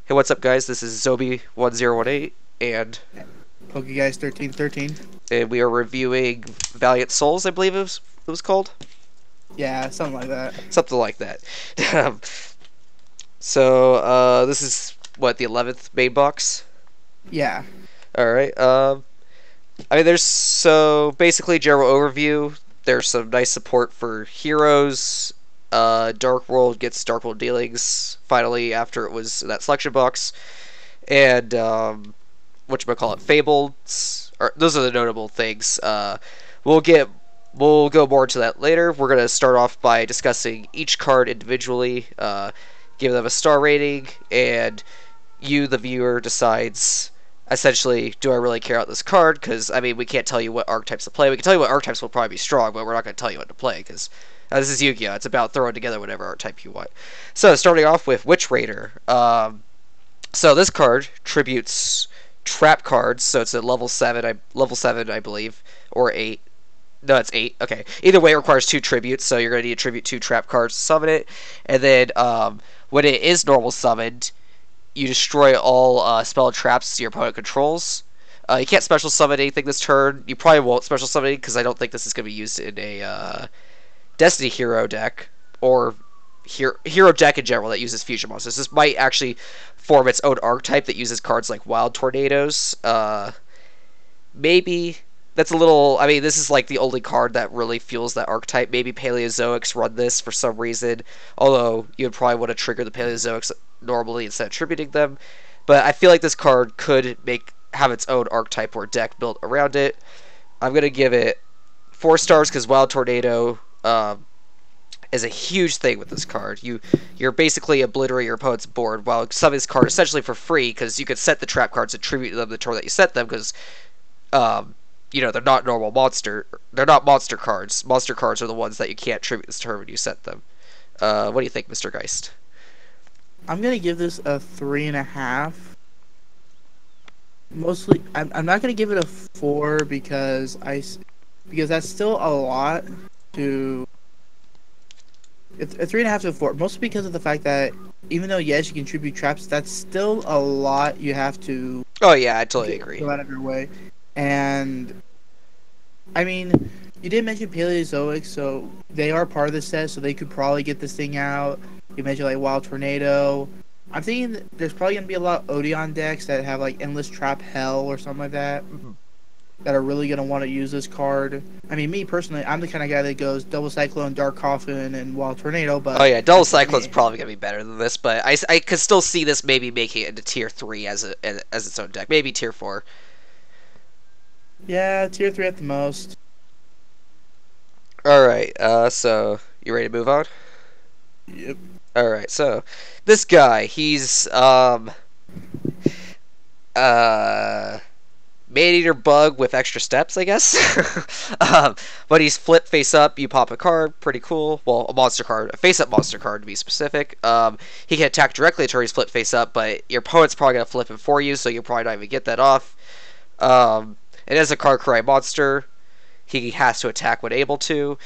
Hey, what's up, guys? This is Zobi1018, PokeGuys 1313. and we are reviewing Valiant Souls, I believe it was called. Yeah, something like that. Something like that. Um, this is, what, the 11th main box? Yeah. Alright, basically, general overview, there's some nice support for heroes. Dark World gets Dark World dealings, finally, after it was in that selection box. And, whatchamacallit, Fables. Those are the notable things. We'll get we'll go more into that later. We're gonna start off by discussing each card individually, give them a star rating, and you, the viewer, decides essentially, do I really care about this card? Because I mean, we can't tell you what archetypes to play. We can tell you what archetypes will probably be strong, but we're not going to tell you what to play because this is Yu-Gi-Oh! It's about throwing together whatever archetype you want. So starting off with Witch Raider. So this card tributes trap cards, so it's at level 7, I believe, or 8. No, it's 8. Okay. Either way, it requires 2 tributes, so you're going to need to tribute 2 trap cards to summon it. And then, when it is normal summoned, you destroy all spell traps your opponent controls. You can't special summon anything this turn. You probably won't special summon because I don't think this is going to be used in a Destiny Hero deck, or hero deck in general that uses fusion monsters. This might actually form its own archetype that uses cards like Wild Tornadoes. Maybe that's a little. I mean, this is like the only card that really fuels that archetype. Maybe Paleozoics run this for some reason, although you would probably want to trigger the Paleozoics normally instead of tributing them. But I feel like this card could have its own archetype or deck built around it. I'm gonna give it 4 stars because Wild Tornado is a huge thing with this card. You're basically obliterating your opponent's board while summoning this card essentially for free because you could set the trap cards and tribute them the turn that you set them because they're not normal monster. They're not monster cards. Monster cards are the ones that you can't tribute this turn when you set them. What do you think, Mr. Geist? I'm gonna give this a 3.5. Mostly, I'm not gonna give it a 4 because that's still a lot to. It's a 3.5 to a 4, mostly because of the fact that even though yes you can tribute traps, that's still a lot you have to. Oh yeah, I totally agree. Go out of your way, and I mean, you did mention Paleozoic, so they are part of the set, so they could probably get this thing out. You mentioned like Wild Tornado. I'm thinking that there's probably gonna be a lot of Odeon decks that have like Endless Trap Hell or something like that. That are really gonna want to use this card. I mean, me personally, I'm the kind of guy that goes Double Cyclone, Dark Coffin, and Wild Tornado. But oh yeah, Double Cyclone's probably gonna be better than this, but I could still see this maybe making it into tier 3 as its own deck, maybe tier 4. Yeah, tier 3 at the most. All right, so you ready to move on? Yep. All right, so this guy, he's Maneater Bug with extra steps, I guess. But he's flip face up. You pop a card, pretty cool. Well, a monster card, a face up monster card to be specific. He can attack directly until he's flip face up, but your opponent's probably gonna flip him for you, so you'll probably not even get that off. And as a Karkurai monster, he has to attack when able to.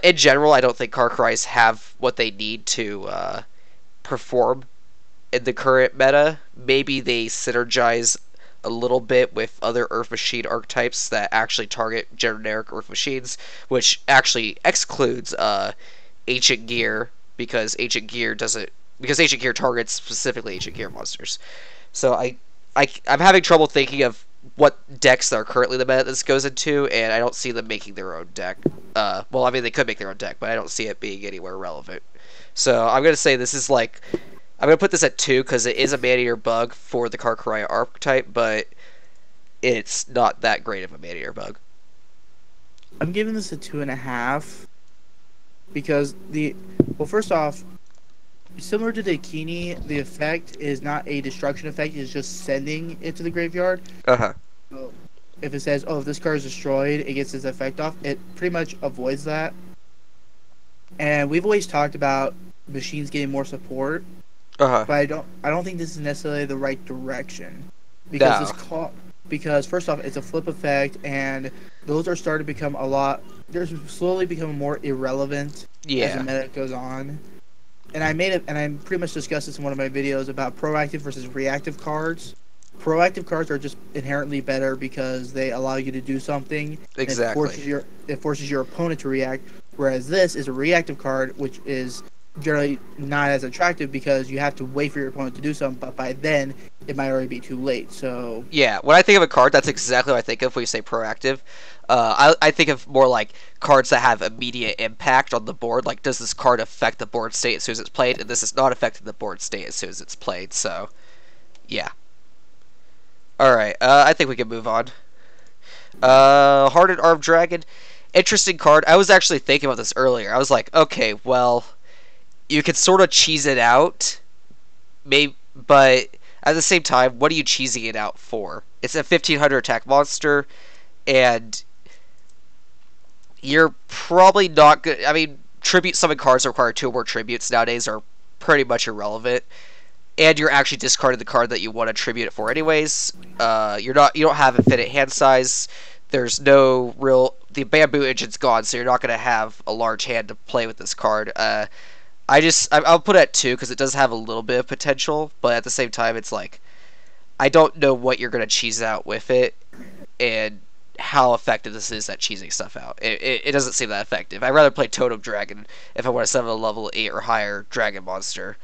In general, I don't think Karkurais have what they need to perform in the current meta. Maybe they synergize a little bit with other Earth Machine archetypes that actually target generic Earth Machines, which actually excludes Ancient Gear because Ancient Gear targets specifically Ancient Gear monsters. So I'm having trouble thinking of what decks are currently the meta this goes into, and I don't see them making their own deck. Well, I mean, they could make their own deck, but I don't see it being anywhere relevant. So I'm going to say this is like... I'm going to put this at 2 because it is a Maneater Bug for the Karkurai archetype, but it's not that great of a Maneater Bug. I'm giving this a 2.5 because first off, similar to Dakini, the effect is not a destruction effect; it's just sending it to the graveyard. So if it says, "Oh, if this card is destroyed, it gets its effect off," it pretty much avoids that. And we've always talked about machines getting more support. But I don't think this is necessarily the right direction because because first off, it's a flip effect, and those are starting to become they're slowly becoming more irrelevant as the meta goes on. and I pretty much discussed this in one of my videos about proactive versus reactive cards. Proactive cards are just inherently better because they allow you to do something. And Exactly. it forces your opponent to react. Whereas this is a reactive card, which is generally not as attractive because you have to wait for your opponent to do something. But by then, it might already be too late. So Yeah, when I think of a card, that's exactly what I think of when you say proactive. I think of more like cards that have immediate impact on the board. Like, does this card affect the board state as soon as it's played? And this is not affecting the board state as soon as it's played. So, yeah. All right, I think we can move on. Hardened Armed Dragon, interesting card. I was actually thinking about this earlier. I was like, okay, well, you could sort of cheese it out, maybe, but at the same time, what are you cheesing it out for? It's a 1500 attack monster, and you're probably not good. I mean, tribute summon cards that require 2 or more tributes nowadays are pretty much irrelevant. And you're actually discarding the card that you want to tribute it for anyways. You don't have infinite hand size. There's no real the bamboo engine's gone, so you're not going to have a large hand to play with this card. I'll put it at 2 because it does have a little bit of potential, but at the same time, it's like I don't know what you're going to cheese out with it, and how effective this is at cheesing stuff out. It doesn't seem that effective. I'd rather play Totem Dragon if I want to summon a level 8 or higher dragon monster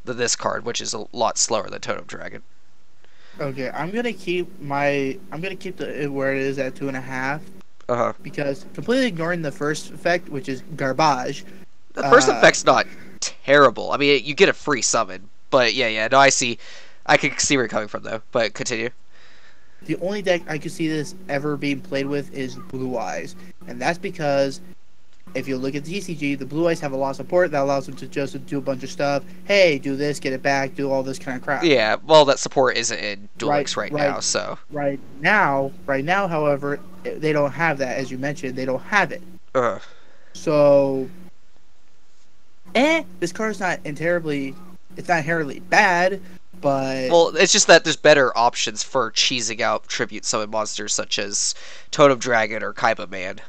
than this card, which is a lot slower than Totem Dragon. okay, I'm gonna keep it where it is at 2.5 Uh huh. because completely ignoring the first effect, which is garbage. The first Uh, effect's not terrible. I mean, you get a free summon, but yeah. No, I see. I can see where you're coming from though. But continue. the only deck I could see this ever being played with is Blue Eyes, and that's because if you look at the TCG, the Blue Eyes have a lot of support that allows them to just do a bunch of stuff. Hey, do this, get it back, do all this kind of crap. Yeah. Well, that support isn't in Duel Links right right, now, so. right now, however, they don't have that. As you mentioned, they don't have it. Uh. So, this card's not terribly. It's not inherently bad, but Well, it's just that there's better options for cheesing out tribute summon monsters such as Totem Dragon or Kaiba Man.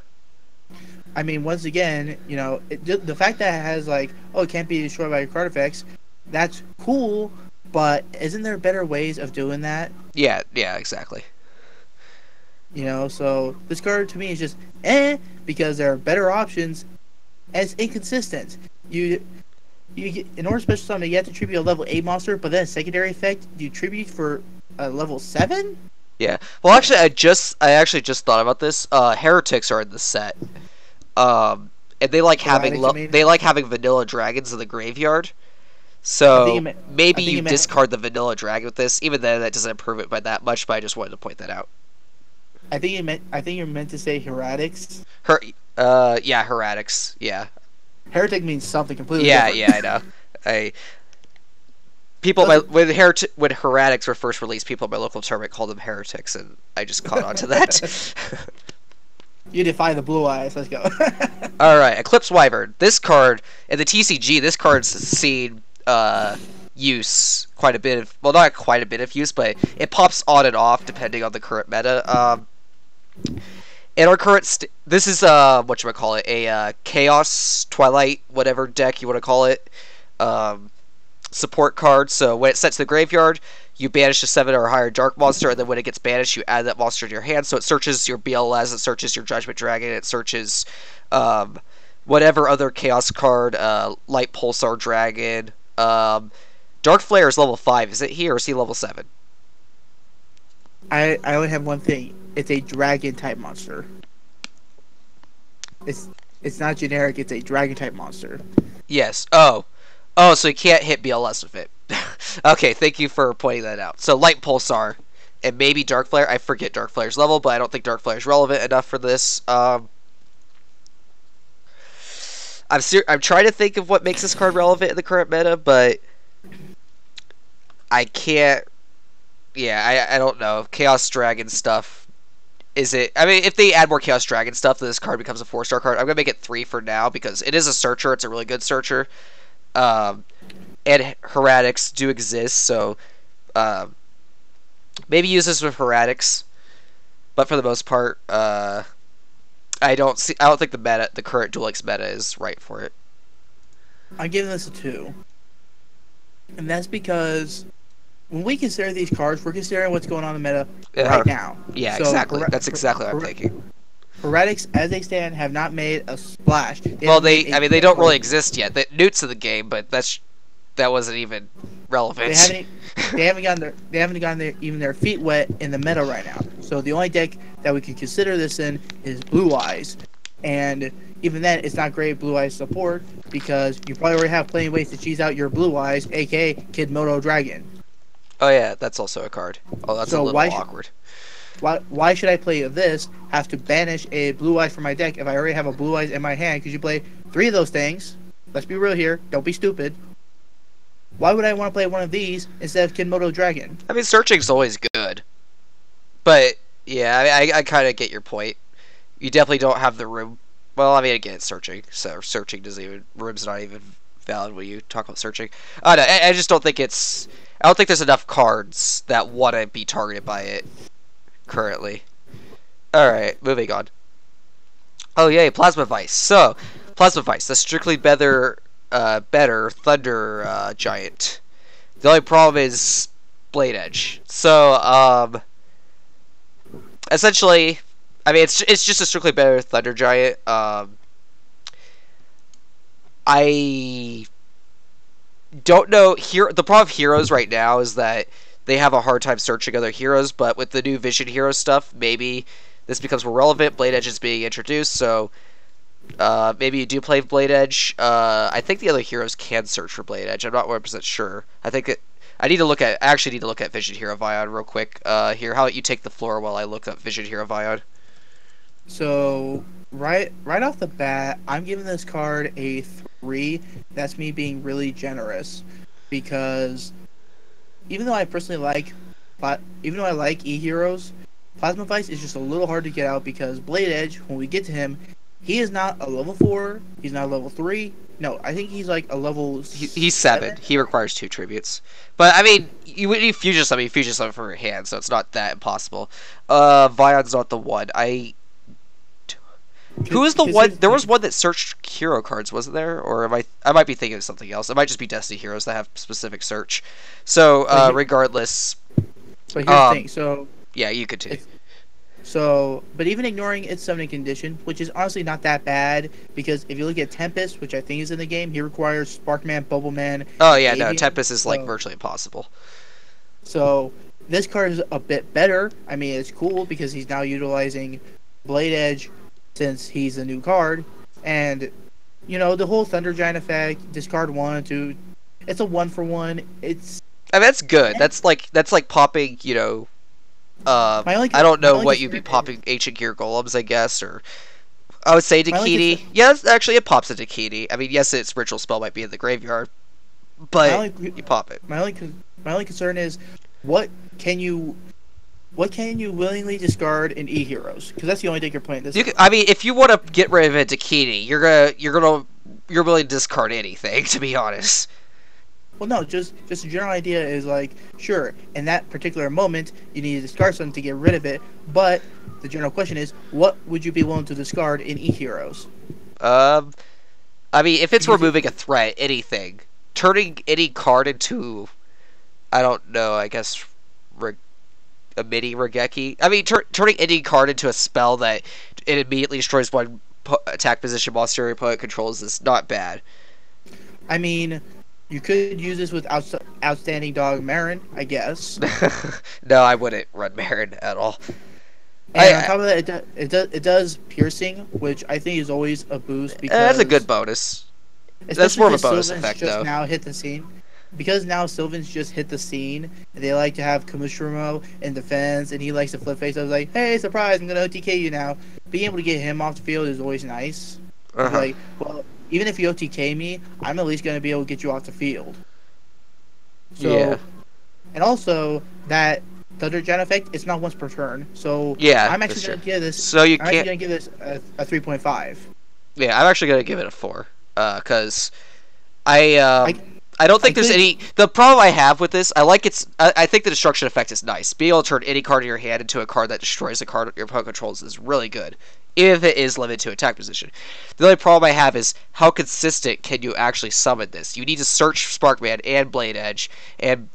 I mean, once again, the fact that it has like, oh, it can't be destroyed by your card effects, that's cool. But isn't there better ways of doing that? Yeah, exactly. So this card to me is just because there are better options. And it's inconsistent. You get, in order to special summon, you have to tribute a level 8 monster, but then a secondary effect, you tribute for a level 7? Yeah. Well, actually, I actually just thought about this. Heretics are in the set. And they like they like having vanilla dragons in the graveyard. So maybe you discard the vanilla dragon with this. Even then, that doesn't improve it by that much. But I just wanted to point that out. I think you're meant to say heretics. Yeah, heretics. Yeah. Heretic means something completely different. Yeah, I know. When heretics were first released, people at my local tournament called them heretics, and I just caught on to that. You defy the Blue Eyes. Let's go. All right, Eclipse Wyvern. This card in the TCG, this card's seen use quite a bit of. Well, not quite a bit of use, but it pops on and off depending on the current meta. In our current, this is whatchamacallit, a Chaos Twilight whatever deck you want to call it, support card. So when it sets to the graveyard, you banish a 7 or higher dark monster, and then when it gets banished, you add that monster to your hand. So it searches your BLS, it searches your Judgment Dragon, it searches whatever other Chaos card, Light Pulsar Dragon. Dark Flare is level 5. Is it here or is he level 7? I only have one thing. It's a dragon type monster. It's not generic. It's a dragon type monster. Yes. Oh, so you can't hit BLS with it. Okay, thank you for pointing that out. So Light Pulsar and maybe Dark Flare. I forget Dark Flare's level, but I don't think Dark Flare is relevant enough for this. I'm trying to think of what makes this card relevant in the current meta, but I can't. Yeah, I don't know. Chaos Dragon stuff. Is it? I mean, if they add more Chaos Dragon stuff, then this card becomes a 4-star card. I'm gonna make it 3 for now because it is a searcher. It's a really good searcher. And heretics do exist, so maybe use this with heretics. But for the most part, I don't think the current Duel Links meta is right for it. I'm giving this a 2. And that's because when we consider these cards, we're considering what's going on in the meta Uh, right now. yeah, So, exactly. That's exactly what I'm thinking. Heretics, as they stand, have not made a splash. They Well, haven't made a I mean, they don't really like, exist yet. The Newt's in the game, but that wasn't even relevant. they haven't gotten even their feet wet in the meta right now. So the only deck that we can consider this in is Blue Eyes, and even then, it's not great Blue Eyes support because you probably already have plenty of ways to cheese out your Blue Eyes, aka Kid Moto Dragon. Oh yeah, that's also a card. Oh, that's So a little awkward. Why should I play this? Have to banish a Blue Eyes from my deck if I already have a Blue Eyes in my hand? Because you play 3 of those things. Let's be real here. Don't be stupid. Why would I want to play one of these instead of Kinmodo Dragon? I mean, searching's always good, but yeah, I kind of get your point. You definitely don't have the room. Well, I mean, again, it's searching, so searching doesn't even room's not even valid when you talk about searching. I don't know, I just don't think it's. I don't think there's enough cards that want to be targeted by it currently. All right, moving on. Oh yay, Plasma Vice. So, Plasma Vice, the strictly better Thunder Giant. The only problem is Blade Edge. So, essentially, I mean, it's just a strictly better Thunder Giant. I don't know. Here, the problem with heroes right now is that they have a hard time searching other heroes. But with the new Vision Hero stuff, maybe this becomes more relevant. Blade Edge is being introduced, so maybe you do play Blade Edge. I think the other heroes can search for Blade Edge. I'm not 100% sure. I think it. I actually need to look at Vision Hero Vion real quick. Here, how about you take the floor while I look up Vision Hero Vion? So right off the bat, I'm giving this card a 3. That's me being really generous because even though I like E-Heroes, Plasma Vice is just a little hard to get out because Blade Edge, when we get to him, he is not a level 4, he's not a level 3. No, I think he's like a level He's 7. He requires 2 tributes. But, I mean, you would need Fusion Summon from your hand, so it's not that impossible. Vion's not the one. Who was the one? There was one that searched hero cards, wasn't there? Or I might be thinking of something else. It might just be Destiny heroes that have specific search. So, regardless. But here's the thing. So yeah, you could too. But even ignoring its summoning condition, which is honestly not that bad, because if you look at Tempest, which I think is in the game, he requires Sparkman, Bubbleman. Oh yeah, no, Tempest is like virtually impossible. So this card is a bit better. I mean, it's cool because he's now utilizing Blade Edge since he's a new card, and the whole Thunder Giant effect, discard 1 and 2. It's a 1-for-1. It's. I mean, that's good. That's like popping. I don't know what you'd be popping Ancient Gear Golems, I guess, or I would say Dakiti. Yeah, actually, it pops a Dakiti. I mean, yes, its ritual spell might be in the graveyard, but you pop it. My only concern is what can you willingly discard in E-Heroes? Because that's the only deck you're playing this. I mean, if you want to get rid of a Dakiti, you're willing to discard anything, to be honest. Well, no, just a general idea is like, sure, in that particular moment, you need to discard something to get rid of it, but the general question is, what would you be willing to discard in E-Heroes? I mean, if it's removing a threat, anything. Turning any card into, I don't know, I guess, a mini Regeki. I mean, turning any card into a spell that it immediately destroys one attack position monster your opponent controls is not bad. I mean, you could use this with Outstanding Dog Marin, I guess. No, I wouldn't run Marin at all. And on top of that, it does piercing, which I think is always a boost because that's a good bonus. That's more of a bonus effect, though. Now hit the scene. Because now Sylvan's just hit the scene, and they like to have Kamushiramo in defense, and he likes to flip face. I was like, hey, surprise, I'm going to OTK you now. Being able to get him off the field is always nice. Like, well, even if you OTK me, I'm at least going to be able to get you off the field. So, yeah. And also, that Thunder Giant effect, it's not once per turn. So, yeah, I'm actually going to give this. So I'm actually going to give this a 3.5. Yeah, I'm actually going to give it a 4. Because I don't think there's any. The problem I have with this, I think the destruction effect is nice. Being able to turn any card in your hand into a card that destroys a card your opponent controls is really good. even if it is limited to attack position. The only problem I have is how consistent can you actually summon this? You need to search Sparkman and Blade Edge, and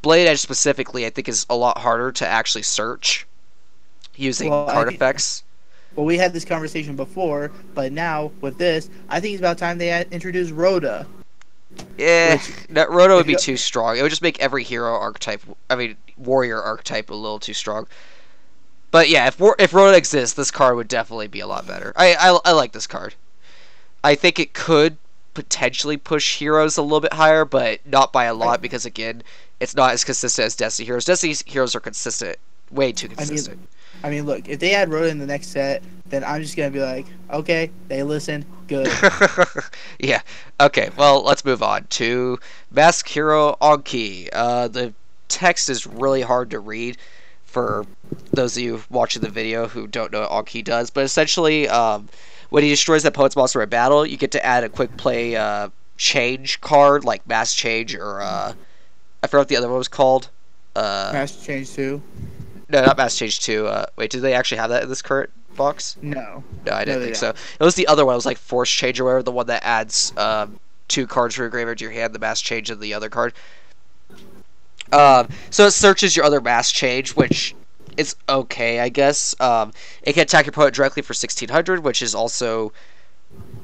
Blade Edge specifically I think is a lot harder to actually search using Well, card effects. well, we had this conversation before, but now with this, I think it's about time they introduce Rhoda. Yeah, Which, that Roto would if be you, too strong. It would just make every hero archetype, I mean, warrior archetype a little too strong. But yeah, if Roto exists, this card would definitely be a lot better. I like this card. I think it could potentially push heroes a little bit higher, but not by a I, lot because again, it's not as consistent as Destiny heroes. Destiny heroes are consistent, way too I mean, consistent. I mean, look, if they add Rhoda in the next set, then I'm just gonna be like, okay, they listened, good. Yeah. Okay. Well, let's move on to Mask Hero Anki. The text is really hard to read for those of you watching the video who don't know what Anki does, but essentially, when he destroys the opponent's monster in battle, you get to add a quick play change card like Mass Change or I forgot what the other one was called. Master Change 2? No, not Mass Change 2. Wait, do they actually have that in this current box? No. No, I No, didn't they think don't. so. It was the other one. It was like Force Change or whatever, the one that adds 2 cards from your graveyard to your hand, the Mass Change of the other card. So it searches your other Mass Change, which is okay, I guess. It can attack your opponent directly for 1600, which is also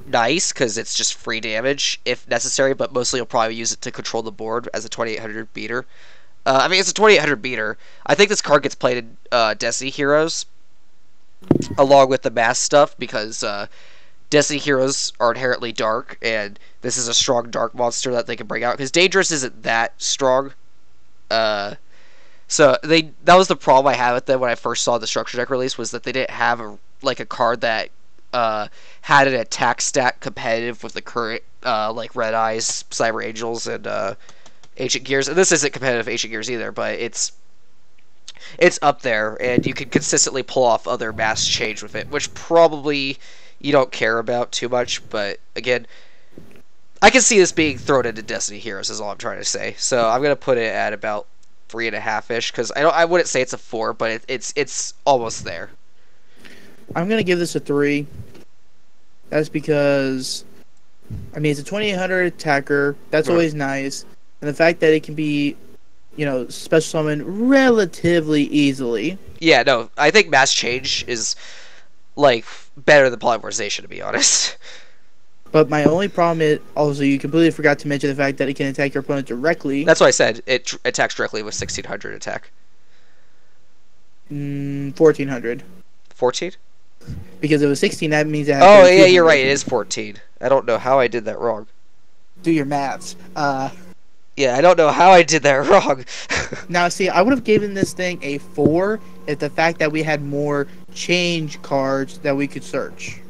nice because it's just free damage if necessary, but mostly you'll probably use it to control the board as a 2800 beater. I mean, it's a 2800 beater. I think this card gets played in Destiny Heroes along with the mass stuff because Destiny Heroes are inherently dark, and this is a strong dark monster that they can bring out because Dangerous isn't that strong. So that was the problem I had with them when I first saw the structure deck release, was that they didn't have a card that had an attack stat competitive with the current like Red Eyes, Cyber Angels, and Ancient Gears. And this isn't competitive Ancient Gears either, but it's up there, and you can consistently pull off other mass change with it, which probably you don't care about too much. But again, I can see this being thrown into Destiny Heroes, is all I'm trying to say. So I'm gonna put it at about 3.5-ish because I wouldn't say it's a 4, but it's almost there. I'm gonna give this a 3. That's because, I mean, it's a 2800 attacker. That's Right. always nice, and the fact that it can be, special summon relatively easily. Yeah, no, I think mass change is like better than polymerization, to be honest. But my only problem is also you completely forgot to mention the fact that it can attack your opponent directly. That's why I said it attacks directly with 1600 attack. 1400. 14? Because it was 16, that means it has. Oh yeah, you're right. It is 14. I don't know how I did that wrong. Do your maths. Yeah, I don't know how I did that wrong. Now, see, I would have given this thing a 4 if the fact that we had more change cards that we could search.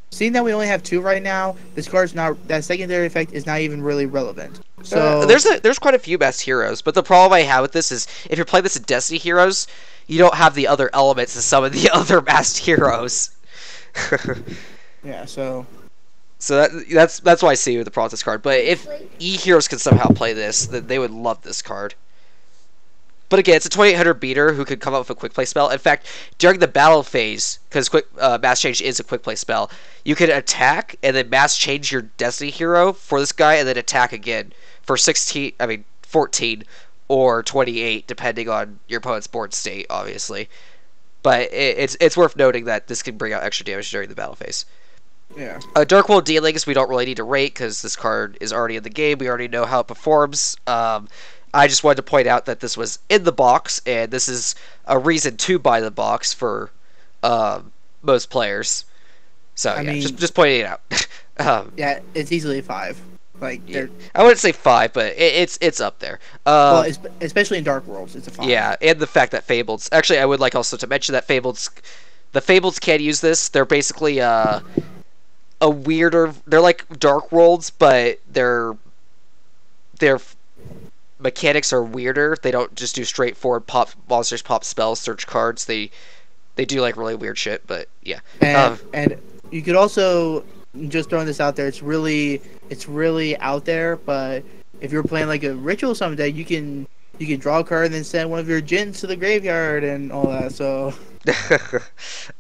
Seeing that we only have 2 right now, this card's not, that secondary effect is not even really relevant. So there's quite a few best heroes, but the problem I have with this is if you're playing this in Destiny Heroes, you don't have the other elements to summon the other masked heroes. yeah, so that's why I see with the problem with this card. But if E heroes can somehow play this, then they would love this card. But again, it's a 2800 beater who could come up with a quick play spell. In fact, during the battle phase, because mass change is a quick play spell, you can attack and then mass change your Destiny hero for this guy, and then attack again for 14 or 28, depending on your opponent's board state, obviously. But it's worth noting that this can bring out extra damage during the battle phase. yeah. Dark World Dealings we don't really need to rate because this card is already in the game. We already know how it performs. I just wanted to point out that this was in the box, and this is a reason to buy the box for most players. So I mean, just pointing it out. yeah, it's easily a 5. Like, Yeah. I wouldn't say 5, but it's up there. well, especially in Dark Worlds, it's a 5. Yeah, and the fact that Fableds. Actually, I would like also to mention that the Fableds can use this. They're basically a weirder. They're like Dark Worlds, but their mechanics are weirder. They don't just do straightforward pop monsters, pop spells, search cards. They do like really weird shit. But yeah, And you could also, just throwing this out there, it's really out there. But if you're playing like a ritual summon deck, you can draw a card and then send one of your Djinns to the graveyard and all that. So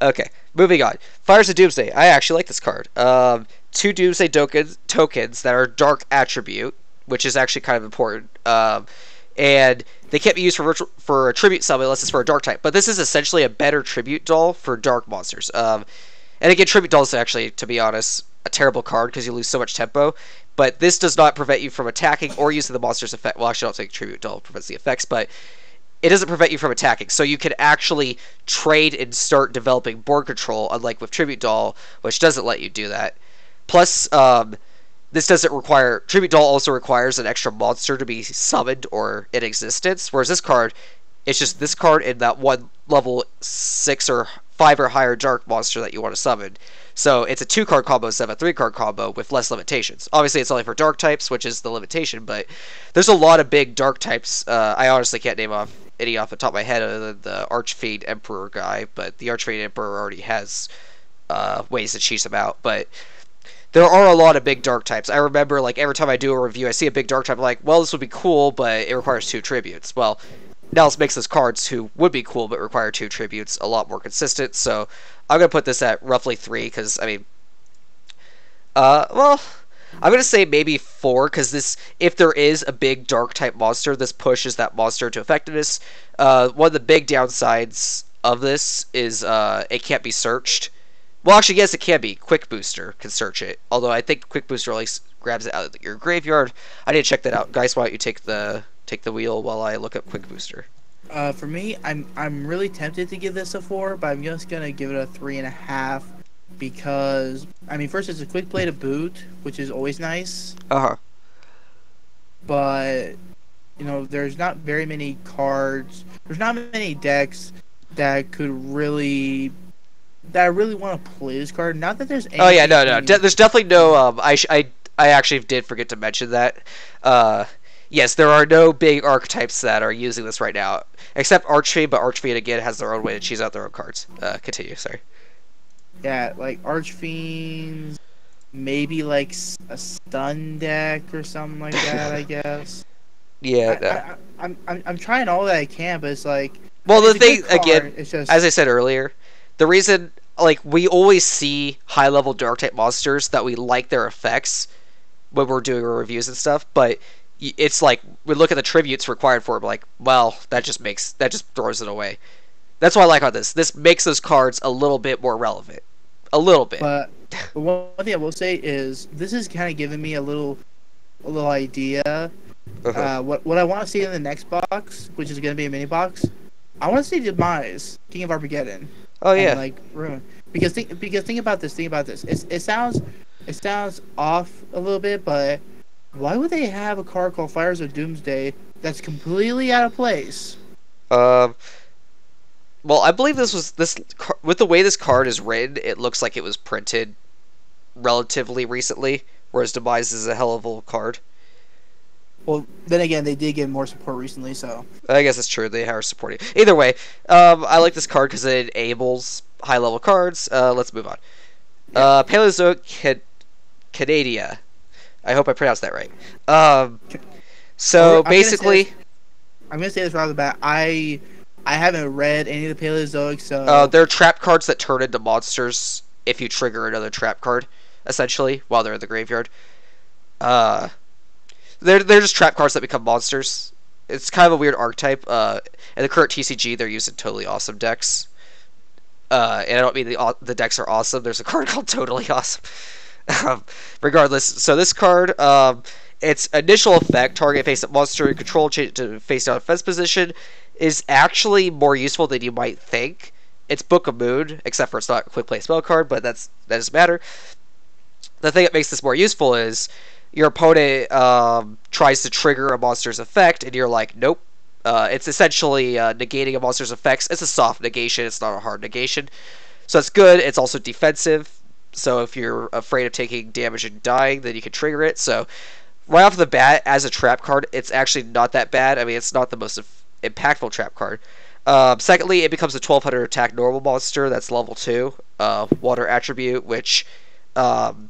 okay, Moving on. Fires of Doomsday. I actually like this card. Two Doomsday tokens that are Dark Attribute, which is actually kind of important. And they can't be used for a tribute summon unless it's for a Dark type. But this is essentially a better tribute doll for Dark monsters. And again, tribute doll is actually, to be honest, a terrible card because you lose so much tempo. But this does not prevent you from attacking or using the monster's effect. Well, actually, I don't think tribute doll prevents the effects, but it doesn't prevent you from attacking. So you can actually trade and start developing board control, unlike with tribute doll, which doesn't let you do that. Plus, this doesn't require... Tribute doll also requires an extra monster to be summoned or in existence, whereas this card, it's just this card and that one level 6 or 5 or higher dark monster that you want to summon. So it's a 2-card combo instead of a 3-card combo with less limitations. Obviously, it's only for dark types, which is the limitation, but there's a lot of big dark types. I honestly can't name off any off the top of my head other than the Archfiend Emperor guy, but the Archfiend Emperor already has ways to cheese them out. But there are a lot of big dark types. I remember, like, every time I do a review, I see a big dark type, I'm like, well, this would be cool, but it requires 2 tributes. Well, now this makes those cards who would be cool but require 2 tributes a lot more consistent, so I'm going to put this at roughly 3, because, I mean, well, I'm going to say maybe 4, because this, if there is a big dark type monster, this pushes that monster to effectiveness. One of the big downsides of this is it can't be searched. Well, actually, yes, it can be. Quick Booster can search it, although I think Quick Booster only grabs it out of your graveyard. I need to check that out. Guys, why don't you take the wheel while I look up Quick Booster? For me, I'm really tempted to give this a 4, but I'm just gonna give it a 3.5 because I mean, first it's a quick play to boot, which is always nice. But you know, there's not very many cards. There's not many decks that could really that I really want to play this card. Not that there's any. Oh yeah, no. There's definitely no. I actually did forget to mention that. Yes, there are no big archetypes that are using this right now, except Archfiend, but Archfiend, again, has their own way to choose out their own cards. Continue, sorry. Yeah, like Archfiends, maybe like a stun deck or something like that, I guess. Yeah. I'm trying all that I can, but it's like... Well, the thing, card, again, it's just... as I said earlier, the reason, like, we always see high-level Dark-type monsters that we like their effects when we're doing our reviews and stuff, but... It's like we look at the tributes required for it, like, well, that just throws it away. That's what I like about this. This makes those cards a little bit more relevant, a little bit. But one thing I will say is this is kind of giving me a little idea. What I want to see in the next box, which is going to be a mini box, I want to see Demise, King of Armageddon. Oh yeah, and, like Ruin. Because think about this. It sounds off a little bit, but. Why would they have a card called Fires of Doomsday that's completely out of place? Well, I believe this with the way this card is written, it looks like it was printed relatively recently, whereas Demise is a hell of a card. Well, then again, they did get more support recently, so... I guess it's true, they are supporting. Either way, I like this card because it enables high-level cards. Let's move on. Yeah. Paleozoic Canadia. I hope I pronounced that right. So basically, I'm gonna say this right off the bat. I haven't read any of the Paleozoic, so they're trap cards that turn into monsters if you trigger another trap card, essentially, while they're in the graveyard. They're just trap cards that become monsters. It's kind of a weird archetype. In the current TCG, they're used in totally awesome decks. And I don't mean the decks are awesome. There's a card called Totally Awesome. Regardless, so this card, its initial effect, target face-up monster and control, change it to face-down defense position, is actually more useful than you might think. It's Book of Moon, except for it's not a quick play spell card, but that doesn't matter. The thing that makes this more useful is your opponent tries to trigger a monster's effect, and you're like, nope. It's essentially negating a monster's effects. It's a soft negation, it's not a hard negation. So it's good, it's also defensive. So if you're afraid of taking damage and dying, then you can trigger it. So right off the bat, as a trap card, it's actually not that bad. I mean, it's not the most impactful trap card. Secondly, it becomes a 1200 attack normal monster. That's level 2, water attribute, which in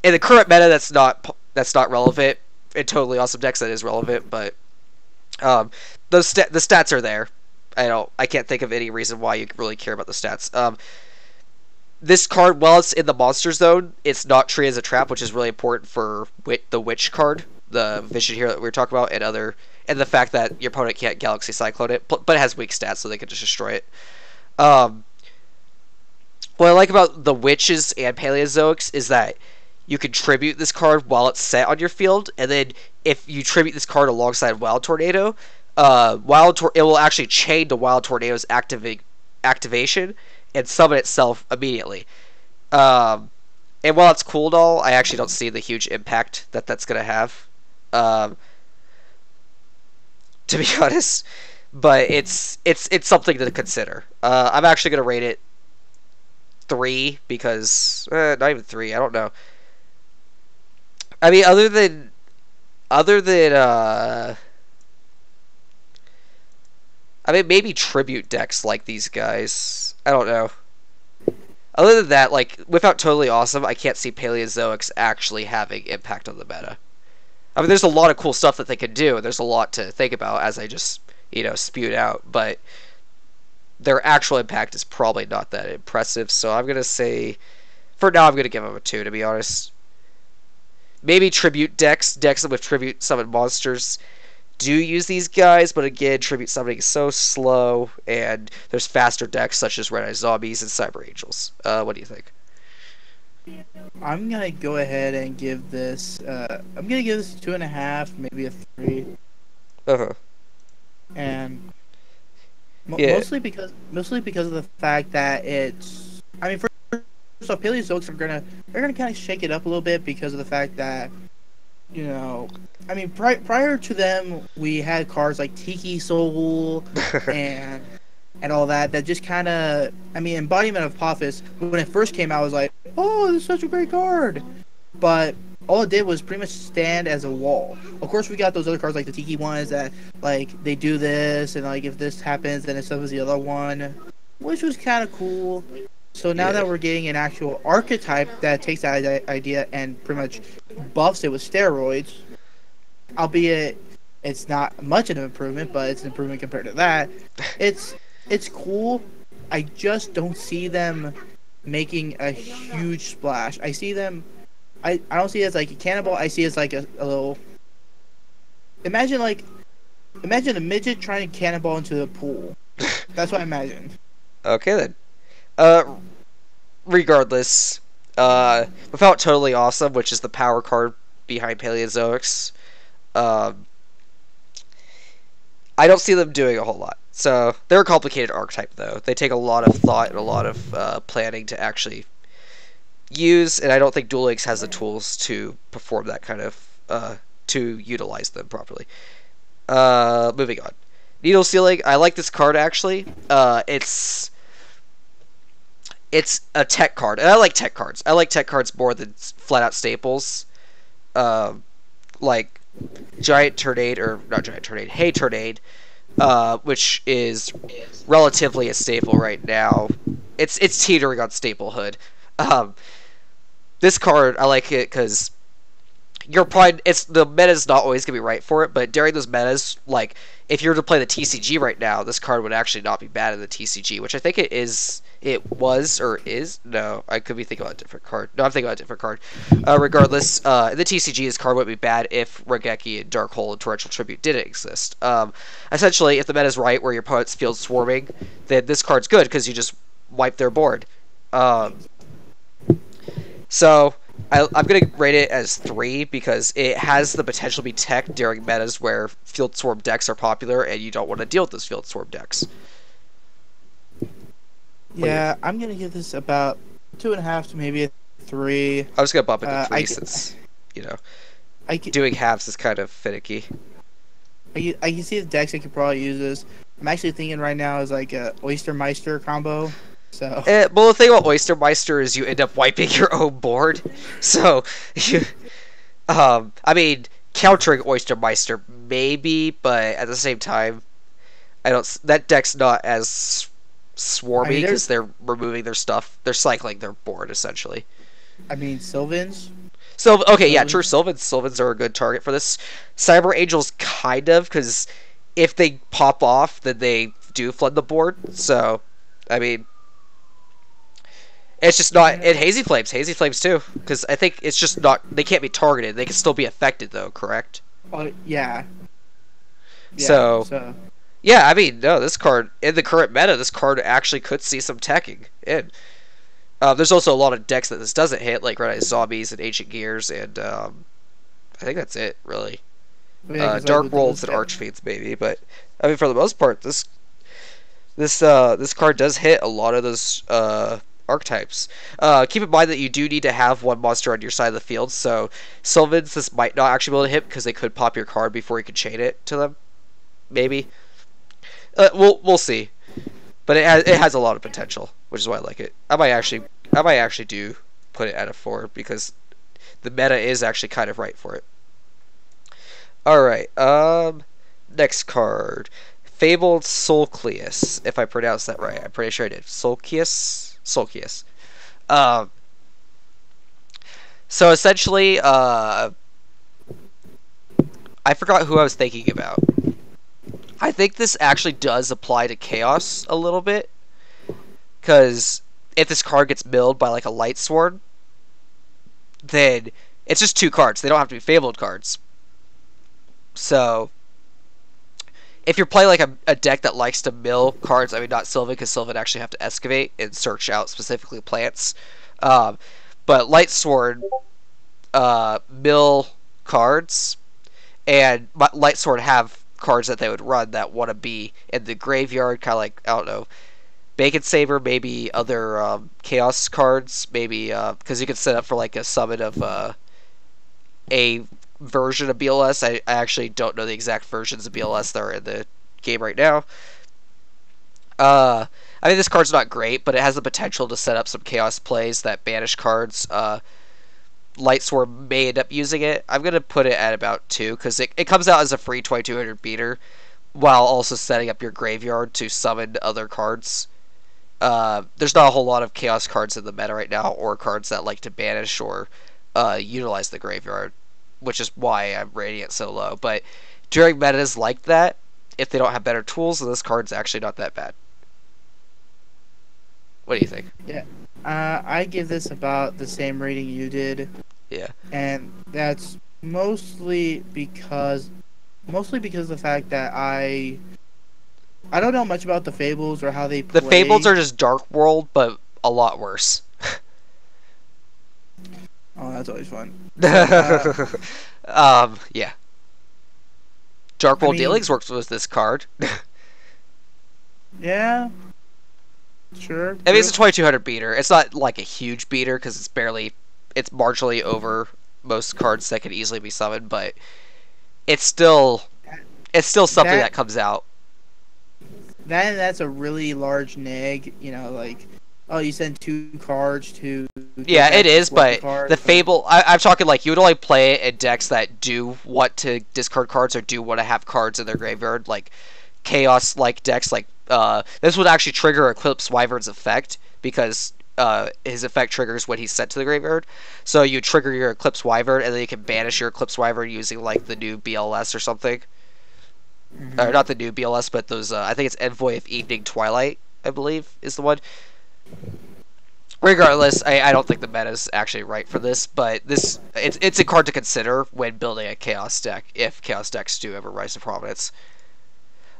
the current meta, that's not relevant. In totally awesome decks, that is relevant, but the stats are there. I can't think of any reason why you really care about the stats. this card, while it's in the monster zone, it's not treated as a trap, which is really important for the Witch card, the Vision here that we were talking about, and the fact that your opponent can't Galaxy Cyclone it, but it has weak stats, so they can just destroy it. Um, what I like about the Witches and Paleozoics is that you can tribute this card while it's set on your field, and then if you tribute this card alongside Wild Tornado, it will actually chain to Wild Tornado's activation and summon itself immediately. Um, and while it's cool and all, I actually don't see the huge impact that that's gonna have. Um, to be honest, but it's something to consider. I'm actually gonna rate it 3 because not even 3. I don't know. I mean, other than I mean, maybe tribute decks like these guys. I don't know. Other than that, like, without Totally Awesome, I can't see Paleozoics actually having impact on the meta. I mean, there's a lot of cool stuff that they could do, and there's a lot to think about as I just, spewed out, but their actual impact is probably not that impressive, so I'm going to say, for now, I'm going to give them a 2, to be honest. Maybe tribute decks with tribute summon monsters do use these guys, but again, tribute summoning is so slow, and there's faster decks such as Red Eye Zombies and Cyber Angels. What do you think? I'm gonna go ahead and give this. I'm gonna give this 2.5, maybe a 3, Uh huh. and Yeah. mostly because of the fact that it's. I mean, first off, Paleozoics they're gonna kind of shake it up a little bit because of the fact that I mean, prior to them, we had cards like Tiki Soul and all that just kind of, I mean, Embodiment of Apophis, when it first came out, I was like, oh, this is such a great card. But all it did was pretty much stand as a wall. Of course, we got those other cards like the Tiki ones that, like, they do this, and, like, if this happens, then it summons the other one, which was kind of cool. So now that we're getting an actual archetype that takes that idea and pretty much buffs it with steroids, albeit it's not much of an improvement, but it's an improvement compared to that. It's cool. I just don't see them making a huge splash. I see them. I don't see it as like a cannibal. I see it as like a little. Imagine a midget trying to cannonball into the pool. That's what I imagine. Okay then. Regardless, without Totally Awesome, which is the power card behind Paleozoics, I don't see them doing a whole lot. So they're a complicated archetype, though. They take a lot of thought and a lot of planning to actually use, and I don't think Duel Links has the tools to perform that kind of to utilize them properly. Moving on. Needle Sealing. I like this card actually. It's a tech card, and I like tech cards. I like tech cards more than flat out staples, like Giant Tornade, or not Giant Tornade, Hey Tornade, which is relatively a staple right now. It's teetering on staplehood. This card, I like it because the meta's not always gonna be right for it, but during those metas, like if you were to play the TCG right now, this card would actually not be bad in the TCG, which I think it is. It was or is. No, I could be thinking about a different card. No, I'm thinking about a different card. Regardless, in the TCG, this card would be bad if Regeki and Dark Hole and Torrential Tribute didn't exist. Essentially, if the meta's right where your opponent's field swarming, then this card's good because you just wipe their board. So I'm going to rate it as 3 because it has the potential to be tech during metas where Field Swarm decks are popular and you don't want to deal with those Field Swarm decks. Yeah, I'm going to give this about 2.5 to maybe a 3. I was going to bump it to 3 since, doing halves is kind of finicky. I can see the decks I could probably use this. I'm actually thinking right now is like a Oyster Meister combo. So. Well, the thing about Oyster Meister is you end up wiping your own board. So, I mean, countering Oyster Meister maybe, but at the same time, that deck's not as swarmy because they're removing their stuff. They're cycling their board essentially. I mean, Sylvans. So okay, yeah, true. Sylvans are a good target for this. Cyber Angels kind of, because if they pop off, then they do flood the board. So, I mean, It's just not Yeah. in Hazy Flames. Hazy Flames too, because I think it's just not. They can't be targeted. They can still be affected though. Correct. Oh yeah. Yeah. So So yeah, I mean, no, this card in the current meta, this card actually could see some teching. And there's also a lot of decks that this doesn't hit, like Red Eye Zombies and Ancient Gears, and I think that's it really. yeah, because like Dark with Worlds those and guys. Archfiends maybe, but I mean for the most part, this card does hit a lot of those archetypes. Keep in mind that you do need to have one monster on your side of the field, so Sylvans this might not actually be able to hit because they could pop your card before you can chain it to them. Maybe. We'll see. But it has a lot of potential, which is why I like it. I might actually do put it at a 4 because the meta is actually kind of right for it. All right. Next card, Fabled Solcius. If I pronounced that right, I'm pretty sure I did. Solcius. Solcius. Um. So essentially, I forgot who I was thinking about. I think this actually does apply to Chaos a little bit, because if this card gets milled by like a Light Sword, then it's just 2 cards. They don't have to be Fabled cards. So if you're playing like a deck that likes to mill cards, I mean not Sylvan because Sylvan actually have to excavate and search out specifically plants, um, but Light Sword mill cards, and Light Sword have cards that they would run that want to be in the graveyard, kind of like I don't know, Bacon Saber, maybe other Chaos cards, maybe because you could set up for like a summon of a version of BLS. I actually don't know the exact versions of BLS that are in the game right now. I mean, this card's not great, but it has the potential to set up some Chaos plays that banish cards. Light Sword may end up using it. I'm going to put it at about 2, because it comes out as a free 2200 beater, while also setting up your graveyard to summon other cards. There's not a whole lot of Chaos cards in the meta right now, or cards that like to banish or utilize the graveyard, which is why I'm rating it so low. But during metas like that, if they don't have better tools, then this card's actually not that bad. What do you think? Yeah. I give this about the same rating you did, Yeah. and that's mostly because of the fact that I don't know much about the Fables or how they The play. Fables are just Dark World, but a lot worse. Oh, that's always fun. So, Yeah. Dark I World mean, Dealings works with this card. yeah, sure. I mean, it's a True. 2200 beater. It's not like a huge beater because it's marginally over most cards that could easily be summoned, but it's still something That that comes out. that's a really large neg. You know, like, oh, you send 2 cards to Yeah, get it back is, one but card, the but Fable, I'm talking like you would only play it in decks that do want to discard cards or do want to have cards in their graveyard, like Chaos like decks. Like this would actually trigger Eclipse Wyvern's effect because his effect triggers when he's sent to the graveyard. So you trigger your Eclipse Wyvern and then you can banish your Eclipse Wyvern using like the new BLS or something, or Mhm. not the new BLS, but those. I think it's Envoy of Evening Twilight, I believe, is the one. Regardless, I don't think the meta is actually right for this, but it's a card to consider when building a Chaos deck if Chaos decks do ever rise to prominence.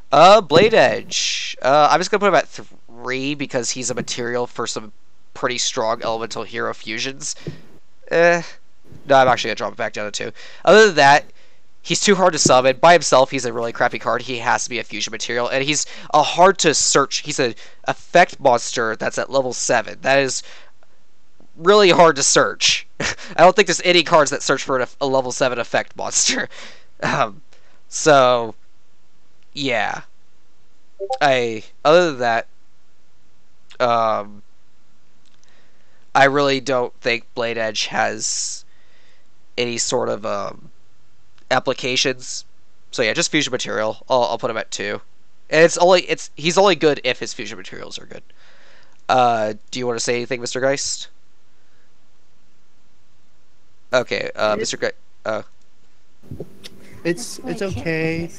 Blade Edge. I'm just gonna put him at 3 because he's a material for some pretty strong elemental hero fusions. Eh. No, I'm actually gonna drop it back down to 2. Other than that, he's too hard to summon. By himself, he's a really crappy card. He has to be a fusion material, and he's a hard to search. He's an effect monster that's at level 7. That is really hard to search. I don't think there's any cards that search for a level 7 effect monster. Um, so, yeah. Other than that, um, I really don't think Blade Edge has any sort of applications. So yeah, just fusion material. I'll put him at 2. And he's only good if his fusion materials are good. Do you want to say anything, Mr. Geist? Okay, It, Mr. Geist. it's okay.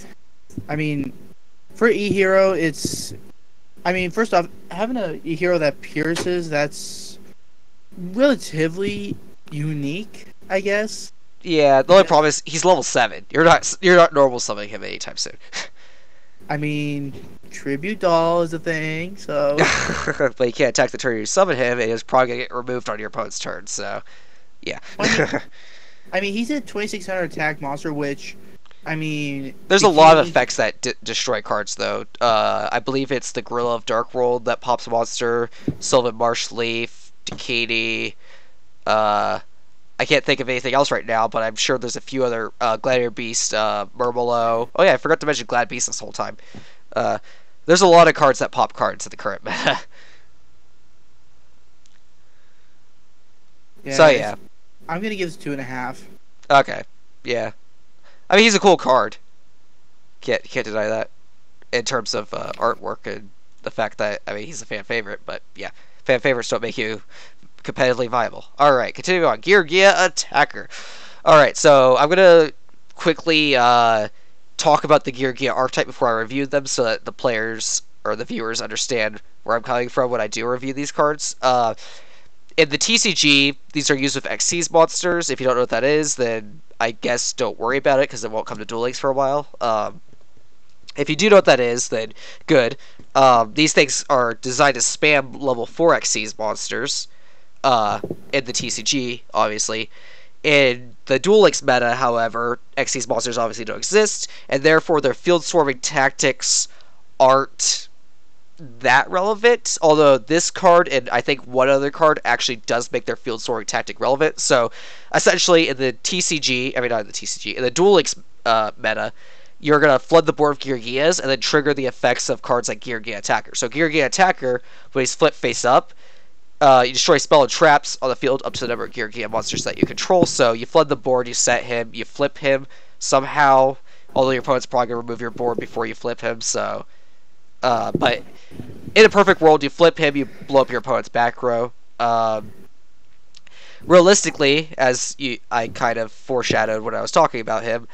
I mean, for E-Hero, it's. I mean, first off, having a E-Hero that pierces, that's relatively unique, I guess. Yeah, the only Because problem is he's level 7. You're not normal summoning him anytime soon. I mean, tribute doll is a thing, so But you can't attack the turn you summon him, and he's probably gonna get removed on your opponent's turn. So yeah. I mean, he's a 2600 attack monster, which I mean, There's a lot of bikini. effects that destroy cards, though. I believe it's the Gorilla of Dark World that pops a monster, Sylvan Marsh Leaf, Dakini. Uh, I can't think of anything else right now, but I'm sure there's a few other Gladiator Beast, Murmelo. Oh yeah, I forgot to mention Glad Beast this whole time. Uh, there's a lot of cards that pop cards in the current meta. Yeah, So yeah, I'm gonna give this 2.5. okay, yeah. I mean, he's a cool card. Can't deny that in terms of artwork and the fact that I mean he's a fan favorite. But yeah, fan favorites don't make you competitively viable. All right, continue on. Gear Gia Attacker. All right, so I'm gonna quickly talk about the Gear Gia archetype before I review them, so that the players or the viewers understand where I'm coming from when I do review these cards. In the TCG, these are used with Xyz monsters. If you don't know what that is, then I guess don't worry about it because it won't come to Duel Links for a while. If you do know what that is, then good. These things are designed to spam level 4 Xyz monsters in the TCG, obviously. In the Duel Links meta, however, Xyz monsters obviously don't exist, and therefore their field swarming tactics aren't that relevant, although this card and I think one other card actually does make their field swarming tactic relevant. So essentially in the TCG, I mean not in the TCG, in the Duel Links meta, you're going to flood the board with Gear Gias and then trigger the effects of cards like Gear Gia Attacker. So Gear Gia Attacker, when he's flipped face up, you destroy spell and traps on the field up to the number of Gear Gia monsters that you control. So you flood the board, you set him, you flip him somehow, although your opponent's probably going to remove your board before you flip him, so... but in a perfect world, you flip him, you blow up your opponent's back row. Realistically, I kind of foreshadowed when I was talking about him,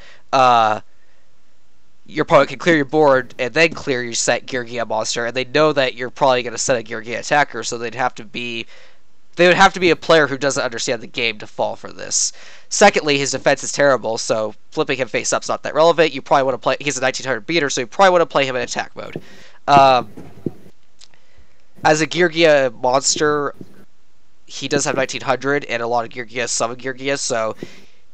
your opponent can clear your board and then clear your set Gear Gia monster, and they know that you're probably going to set a Gear Gia attacker, so they would have to be a player who doesn't understand the game to fall for this. Secondly, his defense is terrible, so flipping him face up's not that relevant. You probably want to play. He's a 1900 beater, so you probably want to play him in attack mode. As a Gear Gia monster, he does have 1900 and a lot of Gear Gia summon Gear Gia, so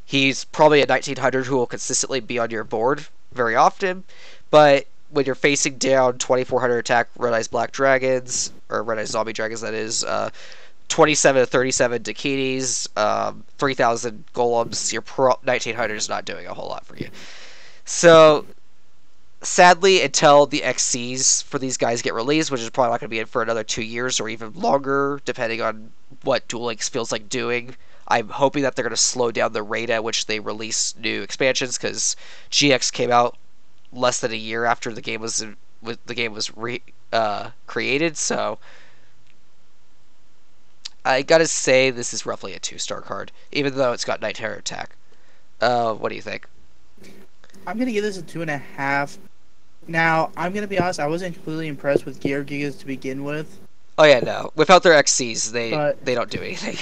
he's probably a 1900 who will consistently be on your board very often. But when you're facing down 2400 attack Red Eyes Black Dragons, or Red Eyes Zombie Dragons, that is, 27 to 37 Dakinis, 3000 Golems, your 1900 is not doing a whole lot for you. So, sadly, until the XCs for these guys get released, which is probably not going to be in for another 2 years or even longer, depending on what Duel Links feels like doing, I'm hoping that they're going to slow down the rate at which they release new expansions, because GX came out less than a year after the game was created, so I gotta say this is roughly a 2-star card, even though it's got Night Terror attack. What do you think? I'm gonna give this a 2.5. Now, I'm gonna be honest, I wasn't completely impressed with Gear Gigas to begin with. Oh yeah, no. Without their XCs, But they don't do anything.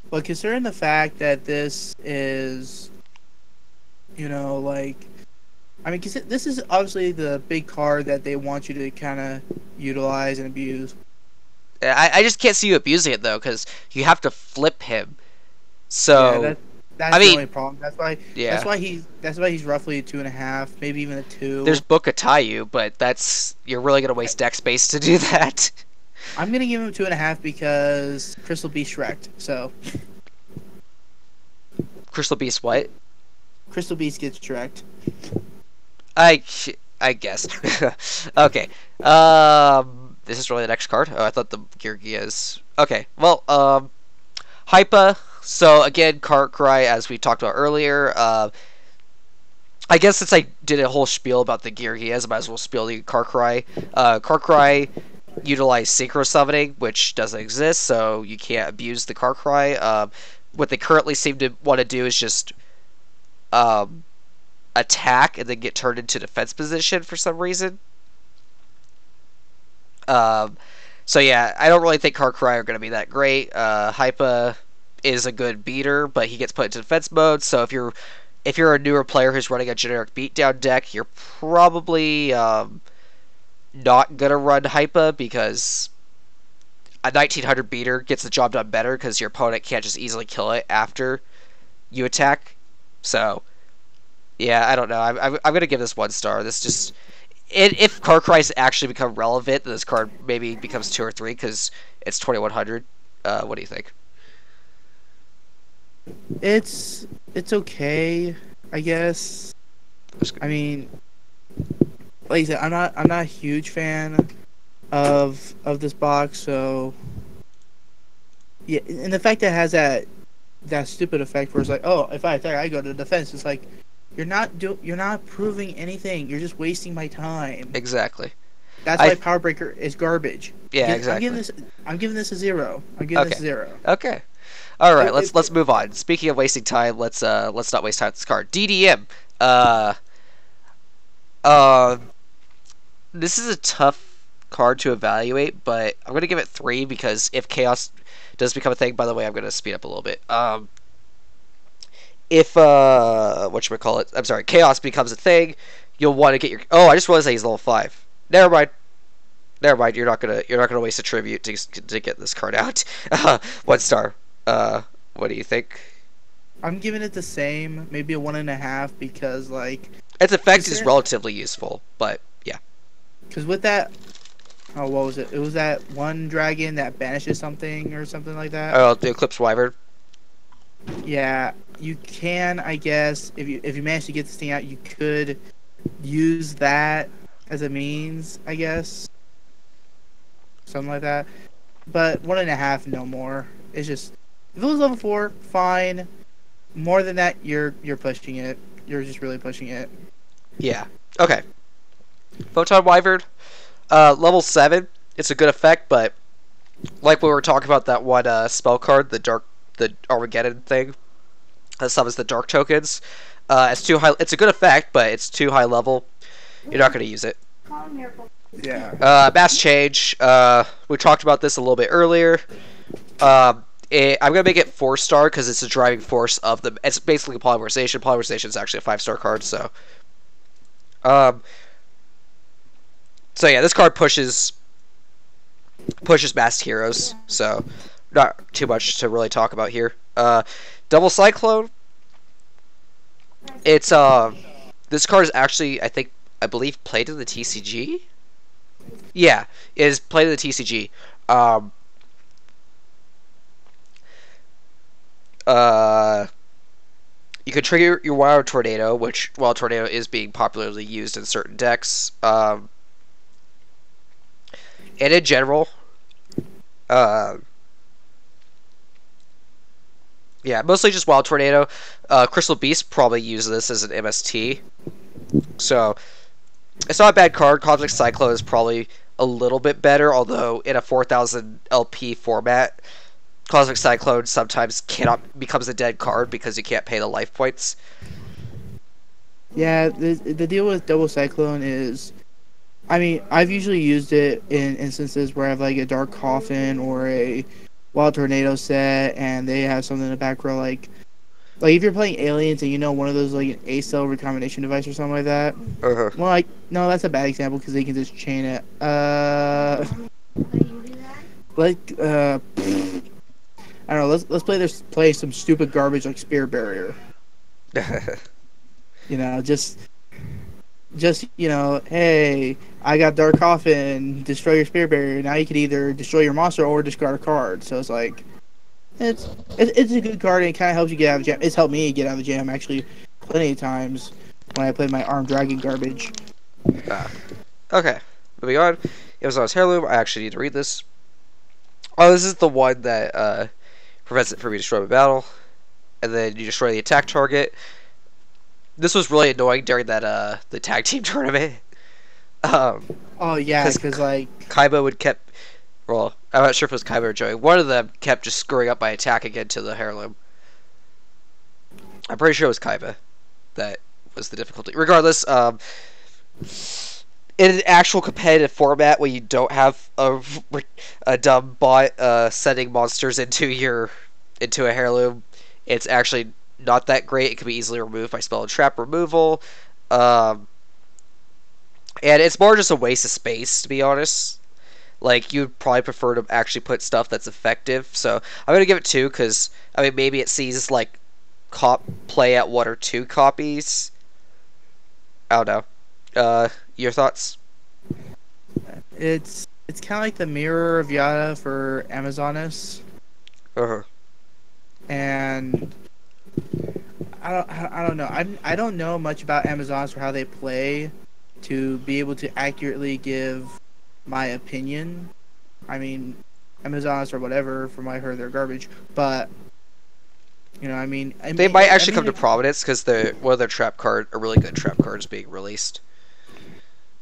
But considering the fact that this is, like, I mean, this is obviously the big card that they want you to kind of utilize and abuse. I just can't see you abusing it though, because you have to flip him. So Yeah, that's the only problem. That's why. Yeah. That's why he's roughly a 2.5, maybe even a 2. There's Book of Tayu, but you're really gonna waste deck space to do that. I'm gonna give him 2.5 because Crystal Beast wrecked. So Crystal Beast, what? Crystal Beast gets wrecked. I guess. Okay. This is really the next card. Oh, I thought the Gear Gias. Okay. Well, Hypa. So again, Cry, as we talked about earlier. I guess since I did a whole spiel about the Gear Gias, I might as well spiel the Cry. Cry utilize synchro summoning, which doesn't exist, so you can't abuse the Cry. What they currently seem to want to do is just attack and then get turned into defense position for some reason. So So yeah, I don't really think Karkrai are going to be that great. Hypa is a good beater, but he gets put into defense mode. So if you're a newer player who's running a generic beatdown deck, you're probably not gonna run Hypa because a 1900 beater gets the job done better because your opponent can't just easily kill it after you attack. So yeah, I don't know. I'm gonna give this 1 star. This just if card price actually become relevant, then this card maybe becomes 2 or 3 because it's 2100. What do you think? It's okay, I guess. I mean, like I said, I'm not a huge fan of this box, so yeah, and the fact that it has that stupid effect where it's like, oh, if I attack, I go to defense. It's like you're not proving anything. You're just wasting my time. Exactly. That's why Power Breaker is garbage. Yeah, exactly. I'm giving this a 0. I'm giving this a 0. Okay. All right. Let's move on. Speaking of wasting time, let's not waste time with this card. DDM. Uh. Uh. This is a tough card to evaluate, but I'm gonna give it 3 because if chaos does become a thing, by the way, I'm gonna speed up a little bit. If whatchamacallit, I'm sorry, chaos becomes a thing, you'll want to get your. Oh, I just realized that he's level 5. Never mind. Never mind. You're not gonna waste a tribute to get this card out. 1 star. What do you think? I'm giving it the same, maybe a 1.5 because like Its effect is relatively useful, but yeah. Because with that, oh, what was it? It was that one dragon that banishes something or something like that. Oh, the Eclipse Wyvern. Yeah, you can, I guess, if you manage to get this thing out, you could use that as a means, I guess, something like that. But 1.5, no more. It's just if it was level 4, fine. More than that, you're pushing it. You're just really pushing it. Yeah. Okay. Photon Wyvern, level 7. It's a good effect, but like we were talking about that one spell card, the Armageddon thing, that summons the dark tokens. It's too high. It's a good effect, but it's too high level. You're not going to use it. Yeah. Mass change. We talked about this a little bit earlier. I'm gonna make it 4-star because it's the driving force of the. It's basically polymerization. Polymerization is actually a 5-star card, so. So yeah, this card pushes masked heroes, so not too much to really talk about here. Double Cyclone. It's this card is actually I believe played in the TCG. Yeah, it is played in the TCG. You can trigger your Wild Tornado, which Wild Tornado is being popularly used in certain decks. And in general, yeah, mostly just Wild Tornado. Crystal Beast probably uses this as an MST. So, it's not a bad card. Cosmic Cyclone is probably a little bit better, although in a 4000 LP format, Cosmic Cyclone sometimes becomes a dead card because you can't pay the life points. Yeah, the deal with Double Cyclone is, I mean, I've usually used it in instances where I have like a Dark Coffin or a Wild Tornado set, and they have something in the back row like if you're playing Aliens and you know one of those like an A-cell recombination device or something like that. Uh-huh. Well, like no, that's a bad example because they can just chain it. I don't know. Let's play some stupid garbage like Spear Barrier. You know, just you know, hey, I got Dark Coffin, destroy your Spear Barrier. Now you can either destroy your monster or discard a card. So it's like, it's a good card and it kind of helps you get out of jam. It's helped me get out of the jam actually plenty of times when I played my Armed Dragon garbage. Okay, moving on. Amazon's Heirloom. I actually need to read this. Oh, this is the one that prevents it from being destroyed by battle, and then you destroy the attack target. This was really annoying during that the tag team tournament. Oh yeah, because like Kaiba would kept. Well, I'm not sure if it was Kaiba or Joey. One of them kept just screwing up by attacking into the heirloom. I'm pretty sure it was Kaiba that was the difficulty. Regardless, in an actual competitive format where you don't have a dumb bot sending monsters into a heirloom, it's actually not that great. It can be easily removed by spell and trap removal, um, and it's more just a waste of space, to be honest. Like, you'd probably prefer to actually put stuff that's effective. So I'm gonna give it 2 because I mean maybe it sees like play at 1 or 2 copies. I don't know. Your thoughts? It's kind of like the mirror of Yada for Amazonas, Uh-huh. and I don't know. I don't know much about Amazonas or how they play to be able to accurately give my opinion. I mean, Amazonas or whatever, from what I heard, they're garbage. But I mean, They might I actually mean, come to prominence because one of their trap card, a really good trap card, is being released.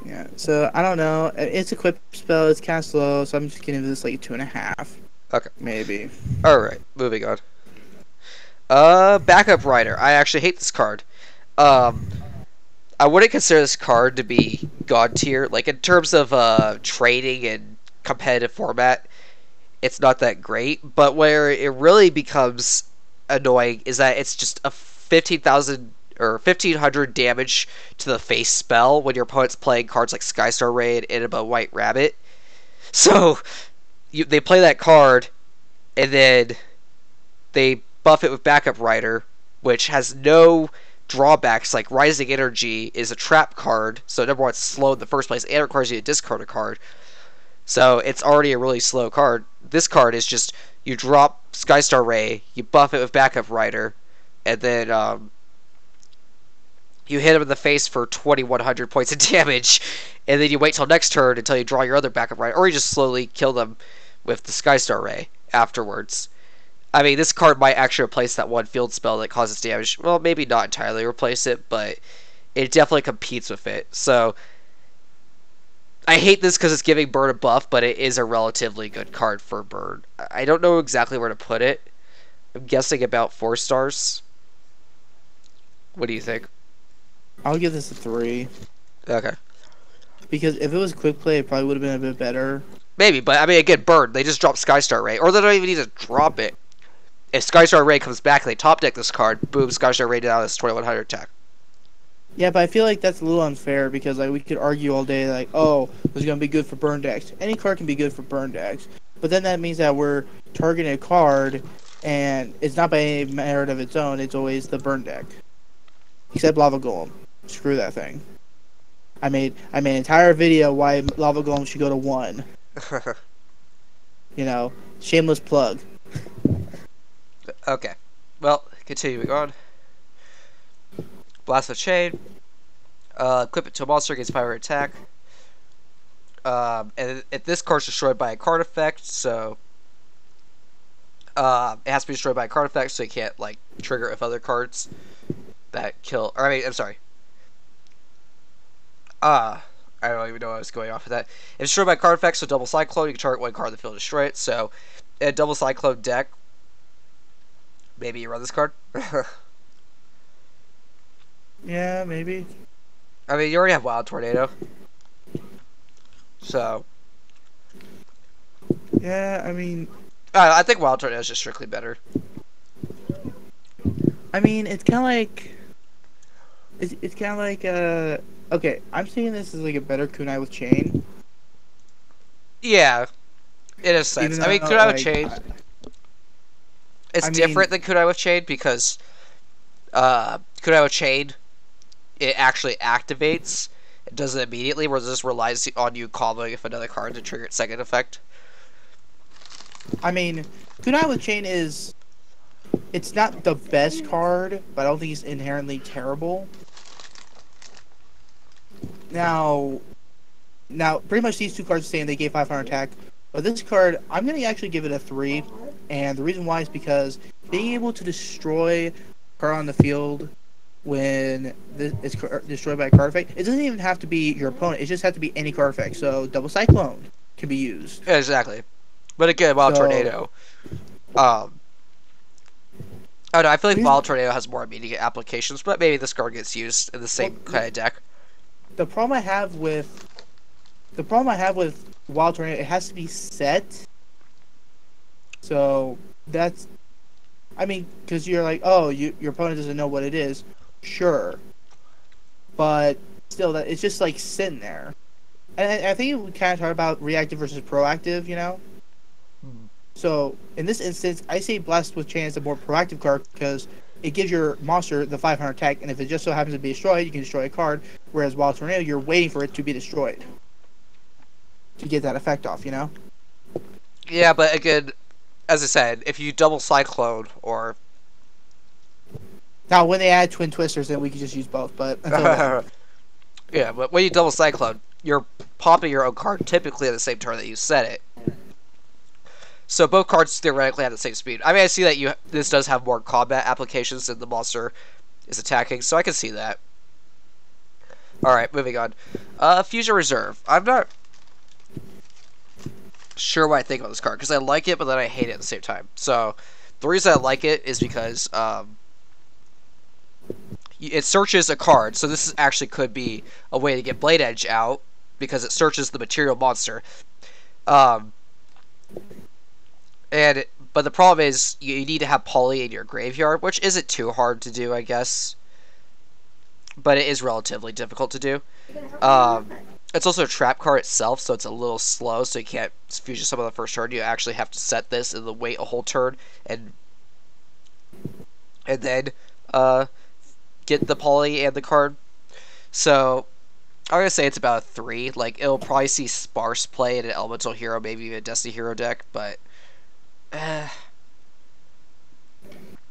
yeah. So I don't know. It's a quick spell. It's kind of slow, so I'm just giving this like 2.5, Okay. maybe. All right. Moving on. Backup Rider. I actually hate this card. Um, I wouldn't consider this card to be god tier. Like in terms of trading and competitive format, it's not that great. But where it really becomes annoying is that it's just a 15,000 or 1,500 damage to the face spell when your opponent's playing cards like Skystar Raid and a White Rabbit. So they play that card and then they buff it with Backup Rider, which has no drawbacks. Like Rising Energy is a trap card, so number one, it's slow in the first place, and it requires you to discard a card. So it's already a really slow card. This card is just you drop Skystar Ray, you buff it with Backup Rider, and then you hit him in the face for 2,100 points of damage, and then you wait till next turn until you draw your other Backup Rider, or you just slowly kill them with the Skystar Ray afterwards. I mean, this card might actually replace that one field spell that causes damage. Well, maybe not entirely replace it, but it definitely competes with it. So I hate this because it's giving Burn a buff, but it is a relatively good card for Burn. I don't know exactly where to put it. I'm guessing about 4 stars. What do you think? I'll give this a 3 Okay. because if it was quick play, it probably would have been a bit better. Maybe, but I mean, again, Burn. They just drop Skystar Ray. Or they don't even need to drop it. If Skystar Ray comes back and they top deck this card, boom, Skystar Ray down this 2,100 attack. Yeah, but I feel like that's a little unfair because like we could argue all day like, oh, this is gonna be good for burn decks. Any card can be good for burn decks, but then that means that we're targeting a card, and it's not by any merit of its own. It's always the burn deck, except Lava Golem. Screw that thing. I made an entire video why Lava Golem should go to 1. Shameless plug. Okay. Well, continuing on. Blast with Chain. Equip it to a monster against fire attack. And if this card's destroyed by a card effect, so it has to be destroyed by a card effect, so you can't like trigger it with other cards that kill. Or I mean, I'm sorry. I don't even know what I was going off of that. If destroyed by a card effect, so double Cyclone, you can target one card in the field and destroy it. So, in a double Cyclone deck, maybe you run this card. Yeah, maybe. I mean, you already have Wild Tornado. So. Yeah, I mean. I think Wild Tornado is just strictly better. I mean, it's kind of like. It's kind of like Okay, I'm seeing this as like a better kunai with chain. Yeah, in a sense. I mean, kunai with chain. It's different than kunai with chain because kunai with chain, it actually activates. It does it immediately, whereas this relies on you comboing with another card to trigger its second effect. I mean, kunai with chain is. It's not the best card, but I don't think it's inherently terrible. Now, pretty much these two cards are saying they gave 500 attack, but this card, I'm going to actually give it a 3, and the reason why is because being able to destroy a card on the field when it's destroyed by a card effect, it doesn't even have to be your opponent, it just has to be any card effect, so Double Cyclone can be used. Yeah, exactly. But again, Wild Tornado. Oh no, I feel like Wild Tornado has more immediate applications, but maybe this card gets used in the same kind of deck. The problem I have with The problem I have with Wild Tornado, it has to be set. So that's, I mean, because you're like, oh, your opponent doesn't know what it is. Sure, but still, that it's just like sitting there. And I think we kind of talk about reactive versus proactive, you know. So in this instance, I say Blast with Chain is a more proactive card because it gives your monster the 500 attack, and if it just so happens to be destroyed, you can destroy a card. Whereas Wild Tornado, you're waiting for it to be destroyed to get that effect off, you know? Yeah, but again, as I said, if you double Cyclone or Now, when they add Twin Twisters, then we can just use both. But until then, yeah, but when you double Cyclone, you're popping your own card typically at the same turn that you set it. So both cards theoretically have the same speed. I mean, I see that this does have more combat applications than the monster is attacking, so I can see that. Alright, moving on. Fusion Reserve. I'm not sure what I think about this card, because I like it, but then I hate it at the same time. So, the reason I like it is because it searches a card, so this actually could be a way to get Blade Edge out, because it searches the material monster. But the problem is, you need to have Poly in your graveyard, which isn't too hard to do, I guess. But it is relatively difficult to do. It's also a trap card itself, so it's a little slow, so you can't fusion some of the first turn. You actually have to set this and then wait a whole turn, and then get the Poly and the card. So, I'm gonna say it's about a 3. Like, it'll probably see sparse play in an Elemental Hero, maybe even a Destiny Hero deck, but it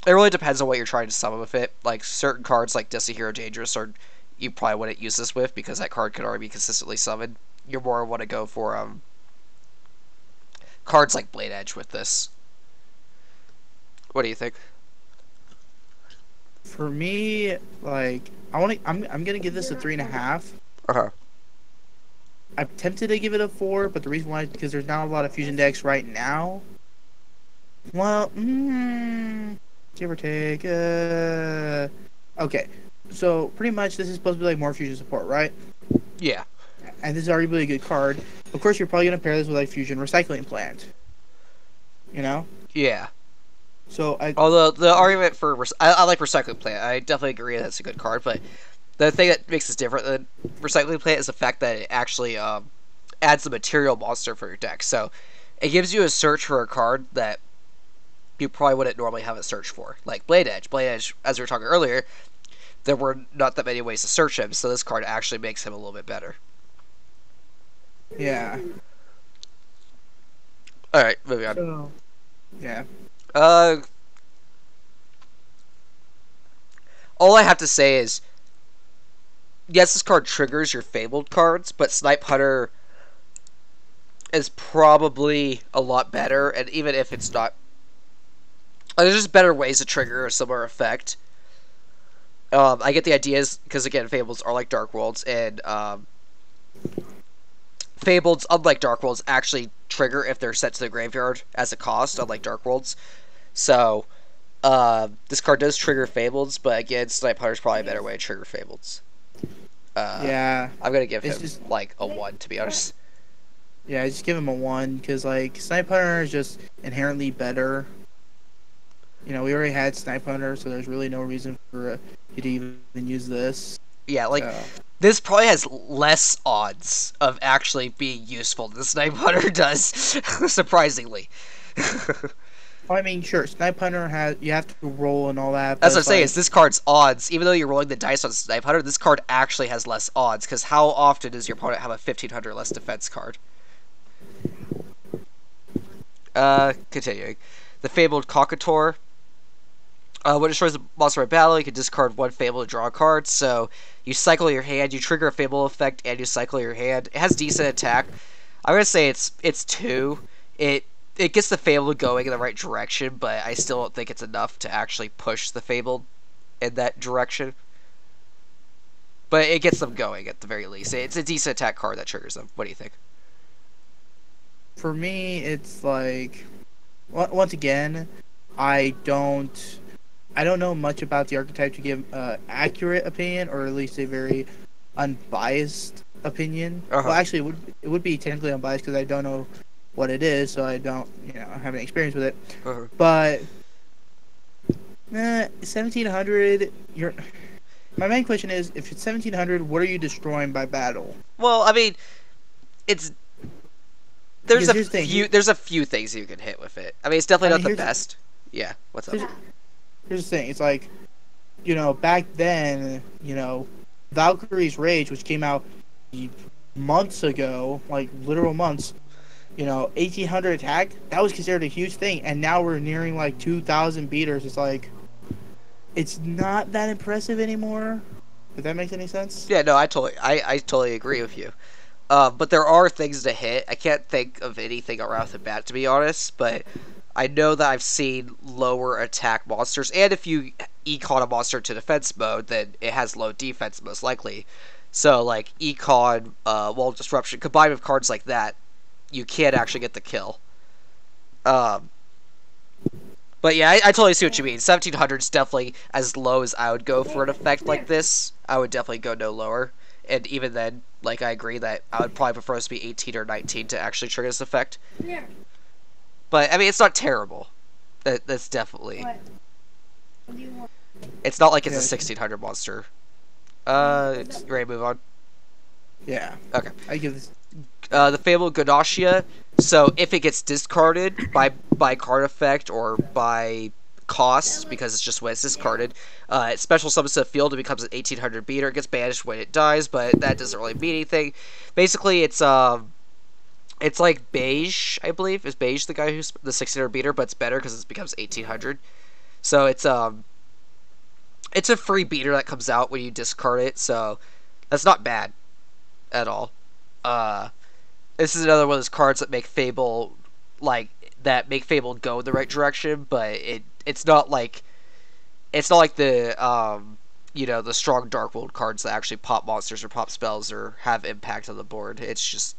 really depends on what you're trying to summon with it. Like, certain cards like Destiny Hero Dangerous are you probably wouldn't use this with because that card could already be consistently summoned. You more want to go for cards like Blade Edge with this. What do you think? for me, like I'm gonna give this a 3.5. Uh-huh. I'm tempted to give it a 4, but the reason why is because there's not a lot of fusion decks right now. Well, give or take. Okay, so pretty much this is supposed to be like more fusion support, right? Yeah. And this is arguably a good card. Of course, you're probably gonna pair this with like fusion recycling plant. You know? Yeah. So although the argument for I like Recycling Plant. I definitely agree that's a good card, but the thing that makes this different than Recycling Plant is the fact that it actually adds the material monster for your deck. So it gives you a search for a card that you probably wouldn't normally have a search for, like Blade Edge. Blade Edge, as we were talking earlier, there were not that many ways to search him, so this card actually makes him a little bit better. yeah. All right, moving on. So, yeah. All I have to say is, yes, this card triggers your Fabled cards, but Snipe Hunter is probably a lot better, and even if it's not, there's just better ways to trigger a similar effect. I get the ideas, because again, Fables are like Dark Worlds, and Fableds, unlike Dark Worlds, actually trigger if they're sent to the graveyard as a cost, unlike Dark Worlds. So, this card does trigger Fableds, but again, Snipe Hunter's probably a better way to trigger Fableds. Yeah. I'm gonna give him just like a 1, to be honest. Yeah, I just give him a 1 because like Snipe Hunter is just inherently better. You know, we already had Snipe Hunter, so there's really no reason for you to even use this. Yeah, like this probably has less odds of actually being useful than Snipe Hunter does, surprisingly. I mean, sure, Snipe Hunter you have to roll and all that. That's what I'm saying. Is this card's odds, even though you're rolling the dice on Snipe Hunter, this card actually has less odds. Because how often does your opponent have a 1500 less defense card? Continuing, the Fabled Cockator. When it destroys a monster in battle, you can discard one Fable to draw a card. So you cycle your hand, you trigger a Fable effect, and you cycle your hand. It has decent attack. I'm gonna say it's 2. It gets the Fable going in the right direction, but I still don't think it's enough to actually push the Fable in that direction. But it gets them going at the very least. It's a decent attack card that triggers them. What do you think? For me, it's like once again, I don't know much about the archetype to give accurate opinion, or at least a very unbiased opinion. Well, Uh-huh. actually, it would be technically unbiased because I don't know what it is, so I don't have any experience with it. Uh-huh. But 1700, you're. My main question is, if it's 1700, what are you destroying by battle? Well, I mean, it's Because here's the thing. there's a few things you can hit with it. I mean, it's definitely I not mean, the best. Yeah, what's up? here's the thing. It's like, back then, Valkyrie's Rage, which came out months ago, like literal months, 1800 attack, that was considered a huge thing. And now we're nearing like 2000 beaters. It's like, it's not that impressive anymore. If that makes any sense. Yeah, no, I totally agree with you. But there are things to hit. I can't think of anything right off the bat, to be honest. But I know that I've seen lower attack monsters, and if you econ a monster to defense mode, then it has low defense most likely. So like econ, wall disruption combined with cards like that, you can't actually get the kill. Um, but yeah, I totally see what you mean. 1700 is definitely as low as I would go for an effect like this. I would definitely go no lower. And even then, like, I agree that I would probably prefer this to be 18 or 19 to actually trigger this effect. But, I mean, it's not terrible. That's definitely... It's not like it's a Yeah. 1600 monster. Ready to move on? Yeah. Okay. I give this. The Fabled Ganacia. So if it gets discarded by card effect or by cost, because it's just when it's discarded, it special summons to the field and becomes an 1800 beater. It gets banished when it dies, but that doesn't really mean anything. Basically, it's like Beige, I believe. Is Beige the guy who's the 1600 beater, but it's better because it becomes 1800. So it's a free beater that comes out when you discard it. So that's not bad at all. This is another one of those cards that make Fable go in the right direction, but it's not like the strong Dark World cards that actually pop monsters or pop spells or have impact on the board. It's just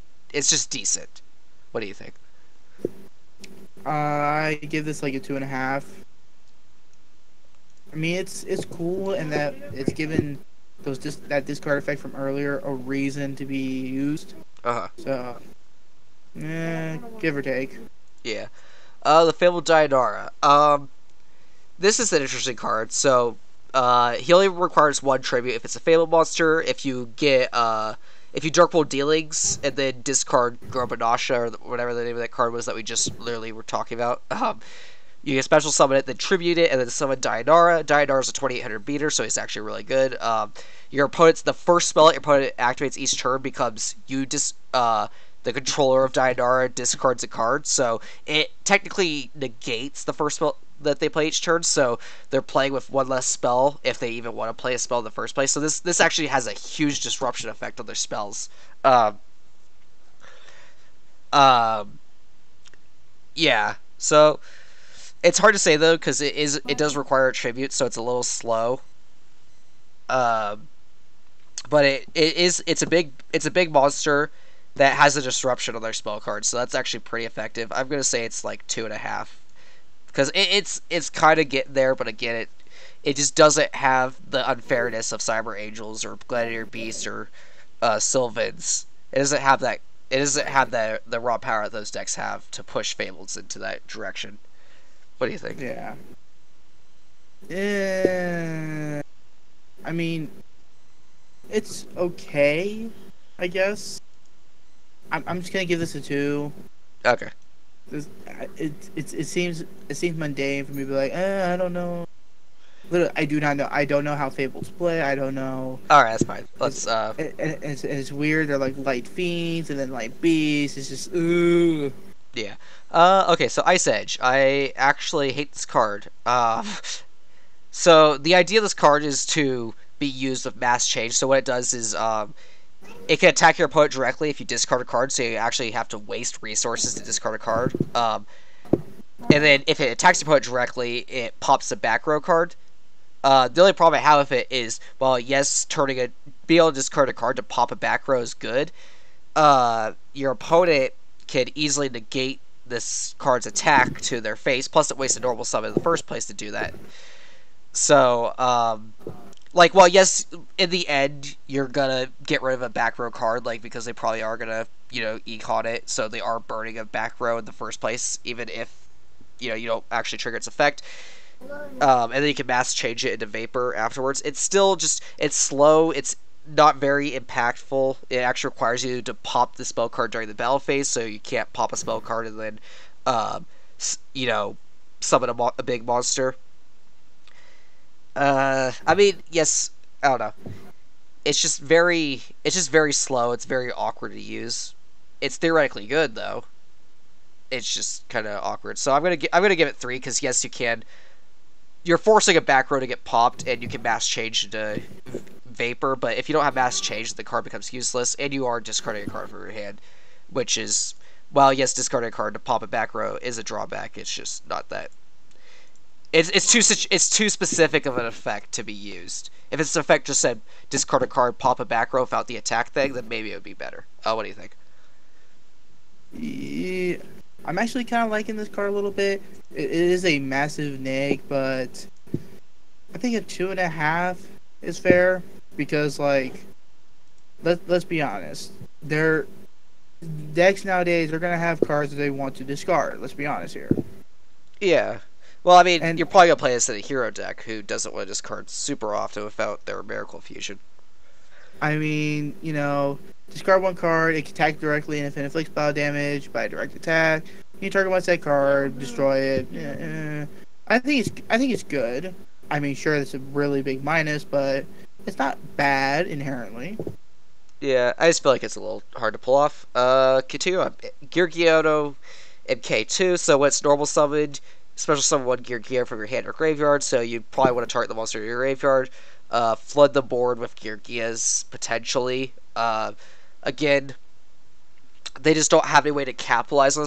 decent. What do you think? I give this like a 2.5. I mean, it's cool in that it's given that discard effect from earlier a reason to be used. Uh-huh. So, give or take. Yeah. The Fabled Dianara. This is an interesting card. So, he only requires one tribute if it's a Fabled monster. If you Dark World Dealings and then discard Grobonasha or whatever the name of that card was that we just literally were talking about, you can special summon it, then tribute it, and then summon Dianara. Dianara is a 2800 beater, so it's actually really good. The first spell that your opponent activates each turn becomes the controller of Dianara discards a card, so it technically negates the first spell that they play each turn, so they're playing with one less spell if they even want to play a spell in the first place. So this actually has a huge disruption effect on their spells. Yeah, so it's hard to say though because it does require a tribute, so it's a little slow. But it's a big monster that has a disruption on their spell cards, so that's actually pretty effective. I'm gonna say it's like 2.5 because it's kind of getting there, but again it just doesn't have the unfairness of Cyber Angels or Gladiator Beasts or Sylvans. It doesn't have that. It doesn't have the raw power that those decks have to push Fables into that direction. What do you think? Yeah. Yeah. I mean, it's okay, I guess. I'm just gonna give this a 2. Okay. It seems mundane for me to be like, I don't know. Literally, I do not know. I don't know how Fables play. I don't know. All right, that's fine. Let's. It's weird. They're like light fiends and then light beasts. It's just ooh. Yeah. Okay. So Ice Edge. I actually hate this card. So the idea of this card is to be used with mass change. So what it does is it can attack your opponent directly if you discard a card. So you actually have to waste resources to discard a card. And then if it attacks your opponent directly, it pops a back row card. The only problem I have with it is, well, yes, be able to discard a card to pop a back row is good. Your opponent can easily negate this card's attack to their face, plus it wastes a normal summon in the first place to do that. So, like, well, yes, in the end, you're gonna get rid of a back row card, like, because they probably are gonna, econ it, so they are burning a back row in the first place, even if, you don't actually trigger its effect. And then you can mass change it into vapor afterwards. It's still just, it's slow, it's not very impactful. It actually requires you to pop the spell card during the battle phase, so you can't pop a spell card and then, um, you know, summon a big monster. I mean, yes, I don't know. It's just very slow. It's very awkward to use. It's theoretically good though. It's just kind of awkward. So I'm gonna give it 3 because yes, you can. You're forcing a back row to get popped, and you can mass change into vapor. But if you don't have mass change, the card becomes useless, and you are discarding a card from your hand, which is, well, yes, discarding a card to pop a back row is a drawback. It's just not that. It's too specific of an effect to be used. If its effect just said discard a card, pop a back row without the attack thing, then maybe it would be better. What do you think? Yeah, I'm actually kind of liking this card a little bit. It is a massive neg, but I think a 2.5 is fair because, like, let's be honest, their decks nowadays are gonna have cards that they want to discard. Let's be honest here. Yeah. Well, I mean, And you're probably gonna play this in a hero deck who doesn't want to discard super often without their Miracle Fusion. I mean, discard one card. It can attack directly, and if it inflicts battle damage by direct attack, you target one that card, destroy it. I think it's good. I mean, sure, it's a really big minus, but it's not bad inherently. Yeah, I just feel like it's a little hard to pull off. Continue on. Gear Gyoto MK2, so when it's normal summoned, special summon one Gear Gear from your hand or graveyard, so you probably want to target the monster in your graveyard. Flood the board with Gear Gears, potentially. Again, they just don't have any way to capitalize on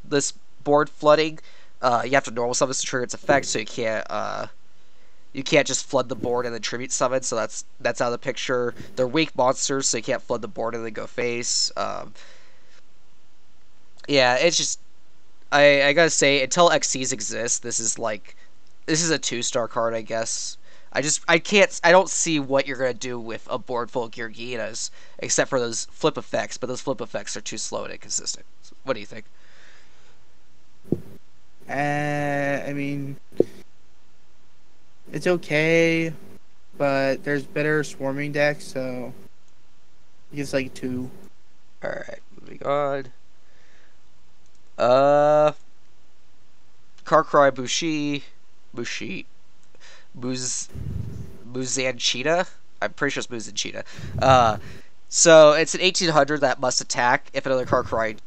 this board flooding. You have to normal summon this to trigger its effect, so you can't just flood the board and then tribute summon, so that's out of the picture. They're weak monsters, so you can't flood the board and then go face. Yeah, it's just I gotta say, until XCs exist, this is a 2-star card, I guess. I don't see what you're gonna do with a board full of Georginas except for those flip effects, but those flip effects are too slow and inconsistent. So what do you think? I mean, it's okay, but there's better swarming decks, so it's like 2. All right, moving on. Uh, Karkrai Bushi, Muz, Muzanchita. I'm pretty sure it's Muzanchita. So it's an 1800 that must attack. If another Karkrai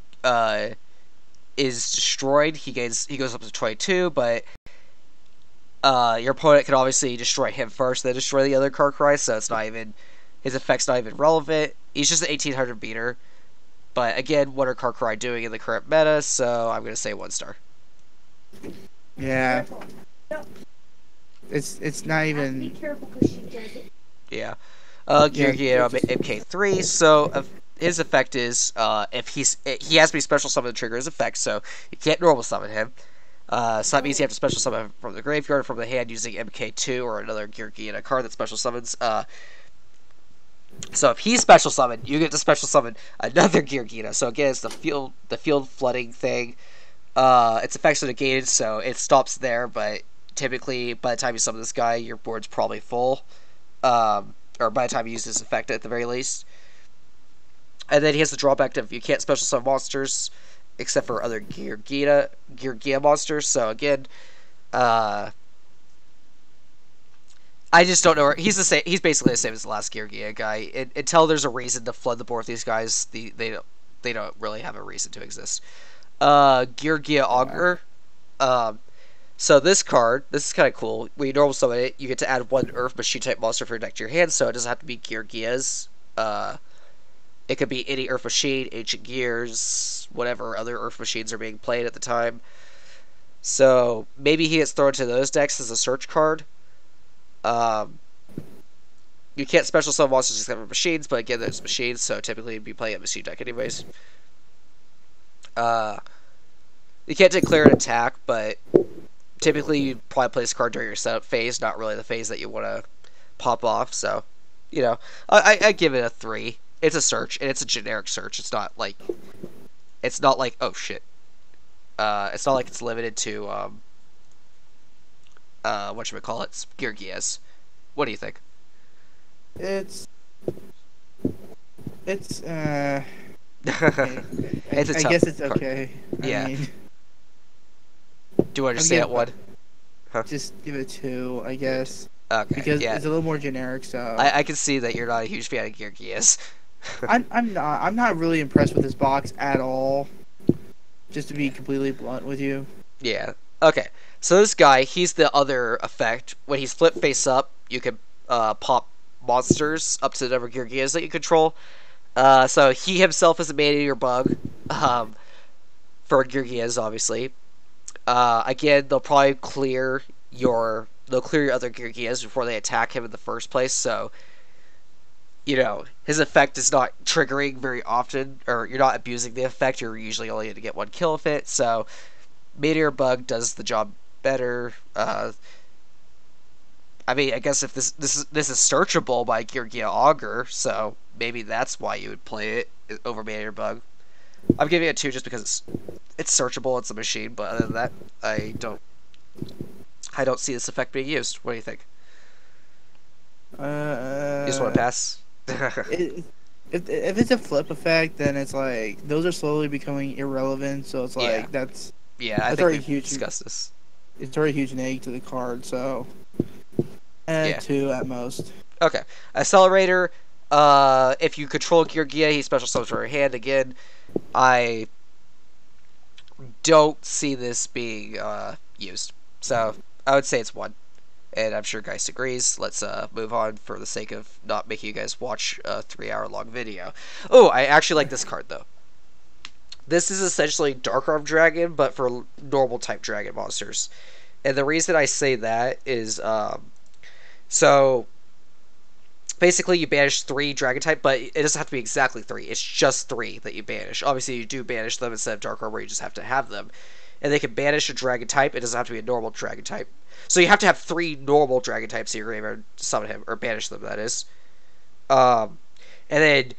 is destroyed, he goes up to 22. But your opponent can obviously destroy him first, then destroy the other Karkrai. So it's not even his effect's not even relevant. He's just an 1800 beater. But again, what are Karkrai doing in the current meta? So I'm gonna say 1-star. Yeah, it's not even. Yeah. Yeah, Gyargio MK3. So his effect is if he has to be special summon to trigger his effect, so you can't normal summon him. So that means you have to special summon from the graveyard or from the hand using MK2 or another Gyargio card that special summons. So if he's special summoned, you get to special summon another Gyargina. So again, it's the field flooding thing. Its effects are negated, so it stops there. But typically, by the time you summon this guy, your board's probably full. Or by the time you use this effect, at the very least. And then he has the drawback of you can't special summon monsters except for other Gyargia monsters. So again, I just don't know. He's the same. He's basically the same as the last Gyargia guy. Until there's a reason to flood the board with these guys, they don't really have a reason to exist. Gyargia Augur. So this card, this is kind of cool. When you normal summon it, you get to add one Earth Machine type monster for your deck to your hand. So it doesn't have to be Gyargias. It could be any Earth Machine, Ancient Gears, whatever other Earth Machines are being played at the time. So maybe he gets thrown to those decks as a search card. You can't special summon monsters except for machines, but again, there's machines, so typically you'd be playing a machine deck anyways. You can't declare an attack, but typically you'd probably play this card during your setup phase, not really the phase that you want to pop off. So, I give it a 3. It's a search, and it's a generic search. It's not like oh shit. It's not like it's limited to what should we call it? Gear Geass. What do you think? It's it's okay. It's a I tough guess it's card. okay. I Yeah. mean, Do you want to I'm say gonna it one? Huh? just give it 2, I guess, Okay. because Yeah. it's a little more generic. So I can see that you're not a huge fan of Gear Geass. I'm not really impressed with this box at all. Just to be completely blunt with you. Yeah. Okay. So this guy, he's the other effect. When he's flip face up, you can pop monsters up to the number of Gear Gears that you control. So he himself is a man-eater bug. Um, for Gear Gears, obviously. Again, they'll clear your other Gear Gears before they attack him in the first place. So his effect is not triggering very often, or you're not abusing the effect. You're usually only going to get one kill with it. So Meteor Bug does the job better. I mean, I guess if this is searchable by Geargia Augur, so maybe that's why you would play it over Meteor Bug. I'm giving it 2 just because it's searchable. It's a machine, but other than that, I don't see this effect being used. What do you think? You just want to pass? It, if it's a flip effect, then it's like those are slowly becoming irrelevant. So it's like Yeah. that's Yeah, I That's think already we've huge. discussed this. it's already a huge neg to the card. So Yeah. 2 at most. Okay. Accelerator. If you control Geargia, he special summons for your hand again. I don't see this being used. So I would say it's 1. And I'm sure Geist agrees. Let's move on for the sake of not making you guys watch a 3-hour-long video. Oh, I actually like this card, though. This is essentially Dark Arm Dragon, but for normal type dragon monsters. And the reason I say that is, so basically you banish 3 dragon type, but it doesn't have to be exactly 3. It's just 3 that you banish. Obviously, you do banish them instead of Dark Arm, where you just have to have them. And they can banish a dragon type. It doesn't have to be a normal dragon type. So you have to have 3 normal dragon types in your graveyard to summon him, or banish them, that is. And then,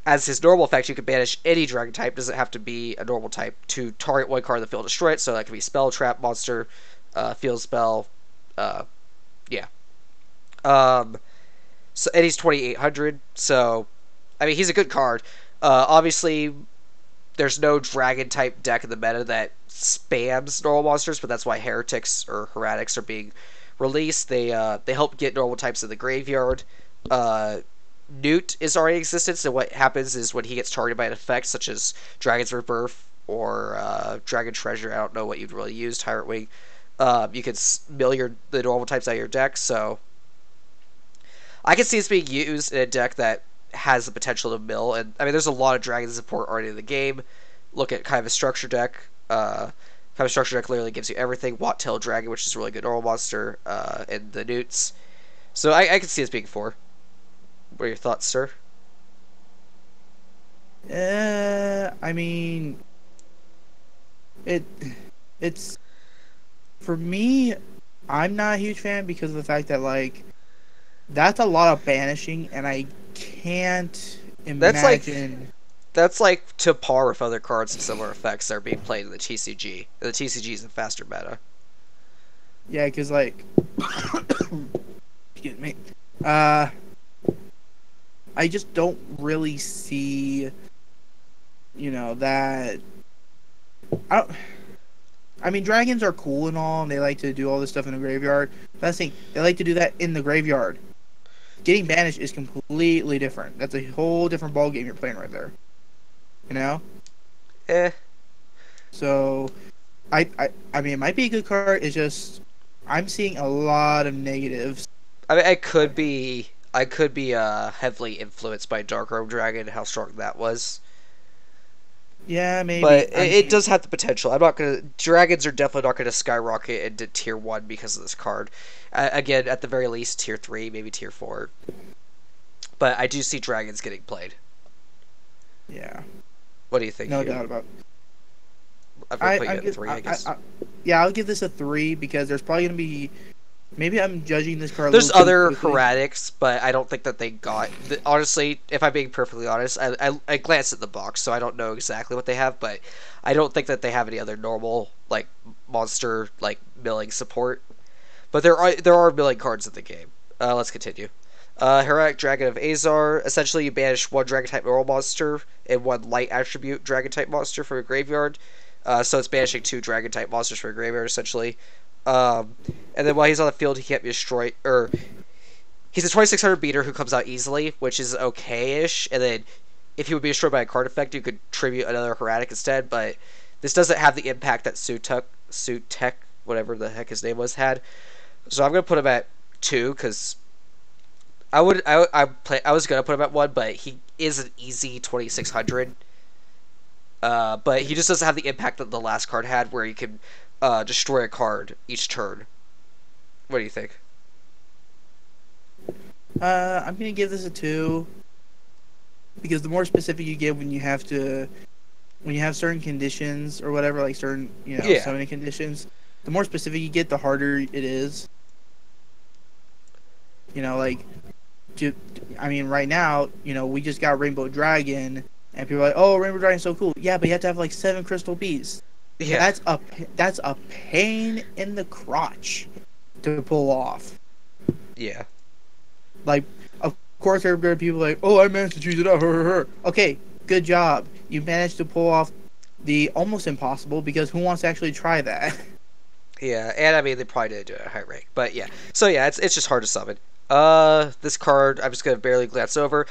as his normal effect, you can banish any dragon type. Doesn't have to be a normal type to target one card in the field, destroy it. So that could be spell, trap, monster, field spell. Yeah. So and he's 2,800. So, I mean, he's a good card. Obviously, there's no dragon type deck in the meta that spams normal monsters, but that's why heretics or heretics are being released. They help get normal types in the graveyard. Newt is already existent, so what happens is when he gets targeted by an effect such as Dragon's Rebirth or Dragon Treasure, I don't know what you'd really use, Tyrant Wing, you can mill the normal types out of your deck. So I can see this being used in a deck that has the potential to mill, and I mean there's a lot of dragon support already in the game. Look at kind of a structure deck. Kind of a structure deck literally gives you everything. Watt-tailed Dragon, which is a really good normal monster, and the Newts. So I can see this being 4. What are your thoughts, sir? I mean, it's for me. I'm not a huge fan because of the fact that like that's a lot of banishing, and I can't imagine. That's like to par with other cards and similar effects that are being played in the TCG. The TCG is a faster meta. Yeah, because like, excuse me. I just don't really see, that. I mean, dragons are cool and all, and they like to do all this stuff in the graveyard. That's the thing, they like to do that in the graveyard. Getting banished is completely different. That's a whole different ball game you're playing right there. You know? So, I mean, it might be a good card. It's just I'm seeing a lot of negatives. I mean, I could be heavily influenced by Dark Robe Dragon and how strong that was. Yeah, maybe. But it does have the potential. Dragons are definitely not gonna skyrocket into tier 1 because of this card. Again, at the very least, tier 3, maybe tier 4. But I do see dragons getting played. Yeah. What do you think? No doubt about it. I'm gonna put you at 3, I guess. Yeah, I'll give this a 3 because there's probably gonna be Maybe I'm judging this card a There's little too other quickly. heretics, but I don't think that they got. Honestly, if I'm being perfectly honest, I glanced at the box, so I don't know exactly what they have, but I don't think that they have any other normal like monster like milling support. But there are milling cards in the game. Let's continue. Heroic Dragon of Azar. Essentially, you banish one Dragon type normal monster and one light attribute Dragon type monster from a graveyard. So it's banishing two Dragon type monsters from a graveyard essentially. Um, and then while he's on the field, he can't be destroyed. Or he's a 2600 beater who comes out easily, which is okay-ish. And then if he would be destroyed by a card effect, you could tribute another Heroic instead. But this doesn't have the impact that Sutek, whatever the heck his name was, had. So I'm gonna put him at 2 because I was gonna put him at 1, but he is an easy 2600. But he just doesn't have the impact that the last card had, where he can destroy a card each turn. What do you think? I'm gonna give this a 2 because the more specific you get when you have certain conditions or whatever, like certain Yeah. summoning conditions, the more specific you get, the harder it is. Like, I mean, right now, we just got Rainbow Dragon, and people are like, "Oh, Rainbow Dragon's so cool." Yeah, but you have to have like 7 Crystal Beasts. Yeah. That's a pain in the crotch to pull off. Yeah. Like, of course, there are going to be people like, "Oh, I managed to choose it out." Okay, good job. You managed to pull off the almost impossible, because who wants to actually try that? Yeah, and I mean they probably did do it at a high rank, but yeah. So yeah, it's just hard to summon. This card I'm just gonna barely glance over.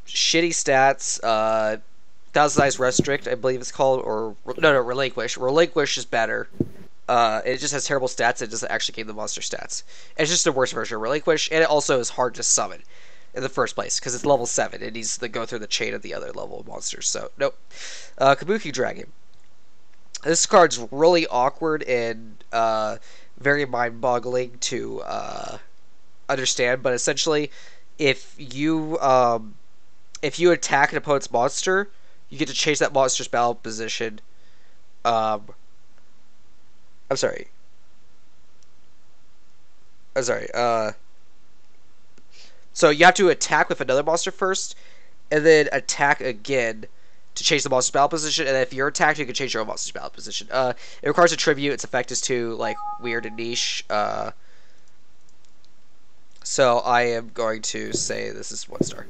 Shitty stats. Thousand Eyes Restrict, I believe it's called, or no, Relinquish. Relinquish is better. It just has terrible stats. It doesn't actually gain the monster stats. It's just a worse version of Relinquish, and it also is hard to summon in the first place because it's level 7. It needs to go through the chain of the other level of monsters. So nope. Kabuki Dragon. This card's really awkward and very mind-boggling to understand. But essentially, if you attack an opponent's monster, you get to change that monster's battle position. I'm sorry. I'm sorry. So you have to attack with another monster first, and then attack again to change the monster's battle position. And if you're attacked, you can change your own monster's battle position. It requires a tribute. Its effect is too like weird and niche. So I am going to say this is 1 star.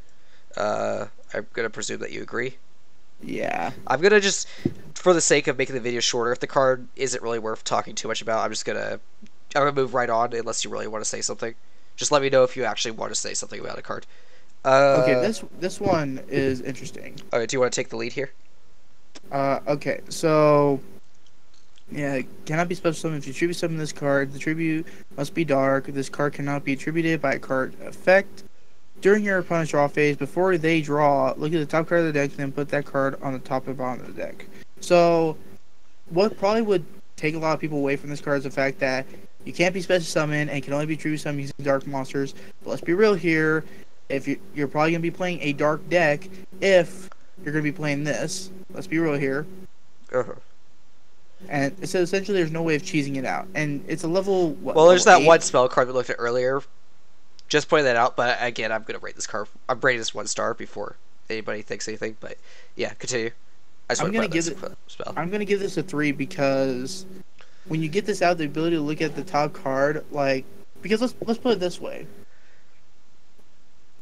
I'm gonna presume that you agree. Yeah. I'm gonna just, for the sake of making the video shorter, if the card isn't really worth talking too much about, I'm gonna move right on unless you really want to say something. Just let me know if you actually want to say something about a card. Okay, this one is interesting. Okay, do you want to take the lead here? Okay, so yeah, cannot be special summoned. If you tribute summon this card, the tribute must be dark. This card cannot be attributed by a card effect. During your opponent's draw phase, before they draw, look at the top card of the deck, and then put that card on the top and bottom of the deck. So, what probably would take a lot of people away from this card is the fact that you can't be special summoned and can only be tribute summoned using dark monsters. But let's be real here. If you're probably going to be playing a dark deck, if you're going to be playing this. Let's be real here. Uh-huh. And so essentially there's no way of cheesing it out. And it's a level, what, Well, there's level that 8? one spell card we looked at earlier. Just pointing that out, but again, I'm gonna rate this card. I'm rating this 1 star before anybody thinks anything. But yeah, continue. I just I'm want gonna to give this it. spell. I'm gonna give this a 3 because when you get this out, the ability to look at the top card, like, because let's put it this way.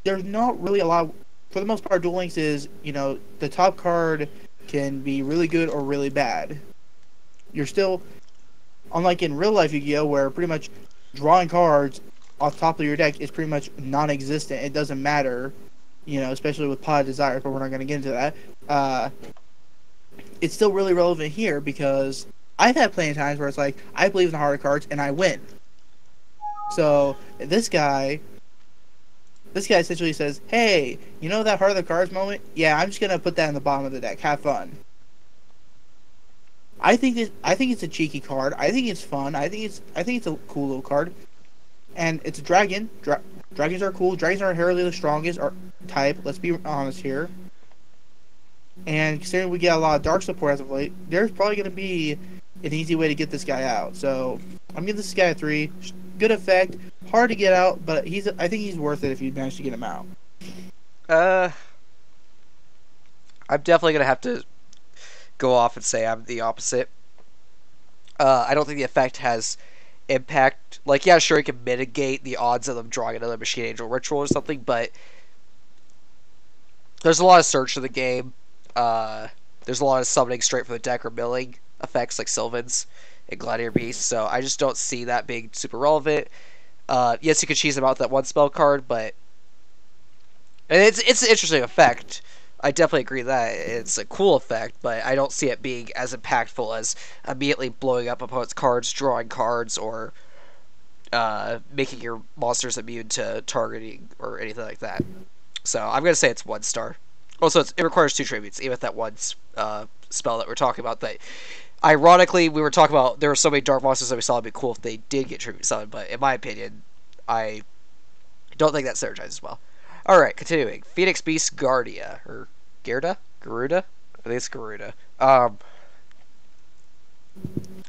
There's not really a lot. For the most part, Duel Links is, the top card can be really good or really bad. You're still, unlike in real life Yu-Gi-Oh, where pretty much drawing cards off top of your deck is pretty much non-existent. It doesn't matter, especially with Pot of Desire, but we're not going to get into that. It's still really relevant here because I've had plenty of times where it's like, I believe in the heart of cards and I win. So this guy essentially says, hey, you know that heart of the cards moment? Yeah, I'm just going to put that in the bottom of the deck. Have fun. I think it's a cheeky card. I think it's fun. I think it's a cool little card. And it's a dragon. Dragons are cool. Dragons are inherently the strongest type. Let's be honest here. And considering we get a lot of dark support as of late, there's probably going to be an easy way to get this guy out. So I'm giving this guy a 3. good effect. Hard to get out, but I think he's worth it if you manage to get him out. Uh, I'm definitely gonna have to go off and say I'm the opposite. I don't think the effect has impact. Like, yeah, sure, it can mitigate the odds of them drawing another Machine Angel ritual or something, but there's a lot of search in the game. Uh, there's a lot of summoning straight from the deck or milling effects like Sylvans and Gladiator Beast, so I just don't see that being super relevant. Yes, you could cheese them out with that one spell card, but and it's an interesting effect. I definitely agree that it's a cool effect, but I don't see it being as impactful as immediately blowing up opponent's cards, drawing cards, or making your monsters immune to targeting or anything like that. So I'm gonna say it's 1 star. Also, it requires 2 tributes, even with that one spell that we're talking about. That ironically, we were talking about there were so many dark monsters that we saw it'd be cool if they did get tribute summoned, but in my opinion, I don't think that synergizes well. All right, continuing. Phoenix Beast Guardia or Garuda. I think it's Garuda.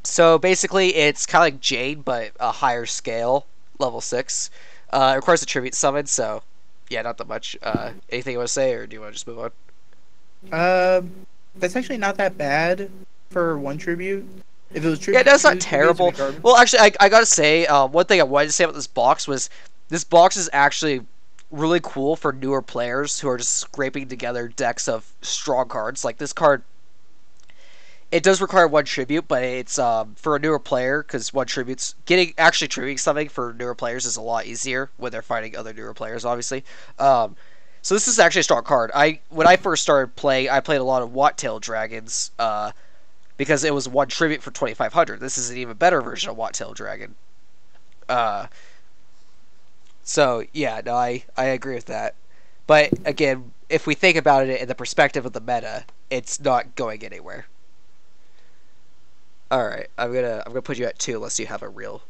So basically, it's kind of like Jade, but a higher scale, level 6. It requires a tribute summon, so yeah, not that much. Anything you want to say, or do you want to just move on? Um, that's actually not that bad for one tribute. If it was Yeah, tribute, that's not two tributes would terrible. be garbage. Well, actually, I gotta say, one thing I wanted to say about this box was this box is actually really cool for newer players who are just scraping together decks of strong cards. Like this card, it does require one tribute, but it's for a newer player because one tribute's getting actually tributing something for newer players is a lot easier when they're fighting other newer players, obviously. So this is actually a strong card. When I first started playing, I played a lot of Wattail Dragons because it was one tribute for 2,500. This is an even better version of Wattail Dragon. Uh, so yeah, no, I agree with that. But again, if we think about it in the perspective of the meta, it's not going anywhere. All right, I'm gonna put you at 2 unless you have a real.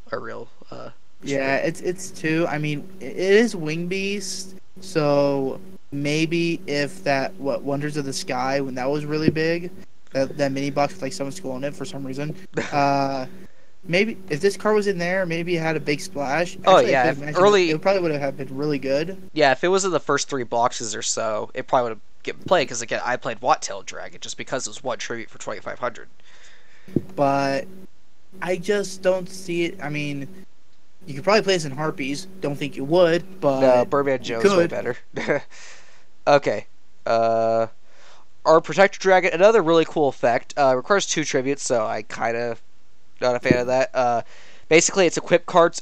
Yeah, it's two. I mean, it is Wing Beast, so maybe if that Wonders of the Sky when that was really big, that mini box with like someone school in it for some reason. Maybe if this card was in there, maybe it had a big splash. Oh Actually, I yeah, could if imagine early it probably would have been really good. yeah, if it was in the first 3 boxes or so, it probably would have get played because again, I played Wattail Dragon just because it was one tribute for 2,500. But I just don't see it. I mean, you could probably play this in Harpies. Don't think you would, No, but Birdman you Joe's way could. better. Okay. Our Protector Dragon, another really cool effect. Requires 2 tributes, so I kind of not a fan of that. Basically, it's equip cards.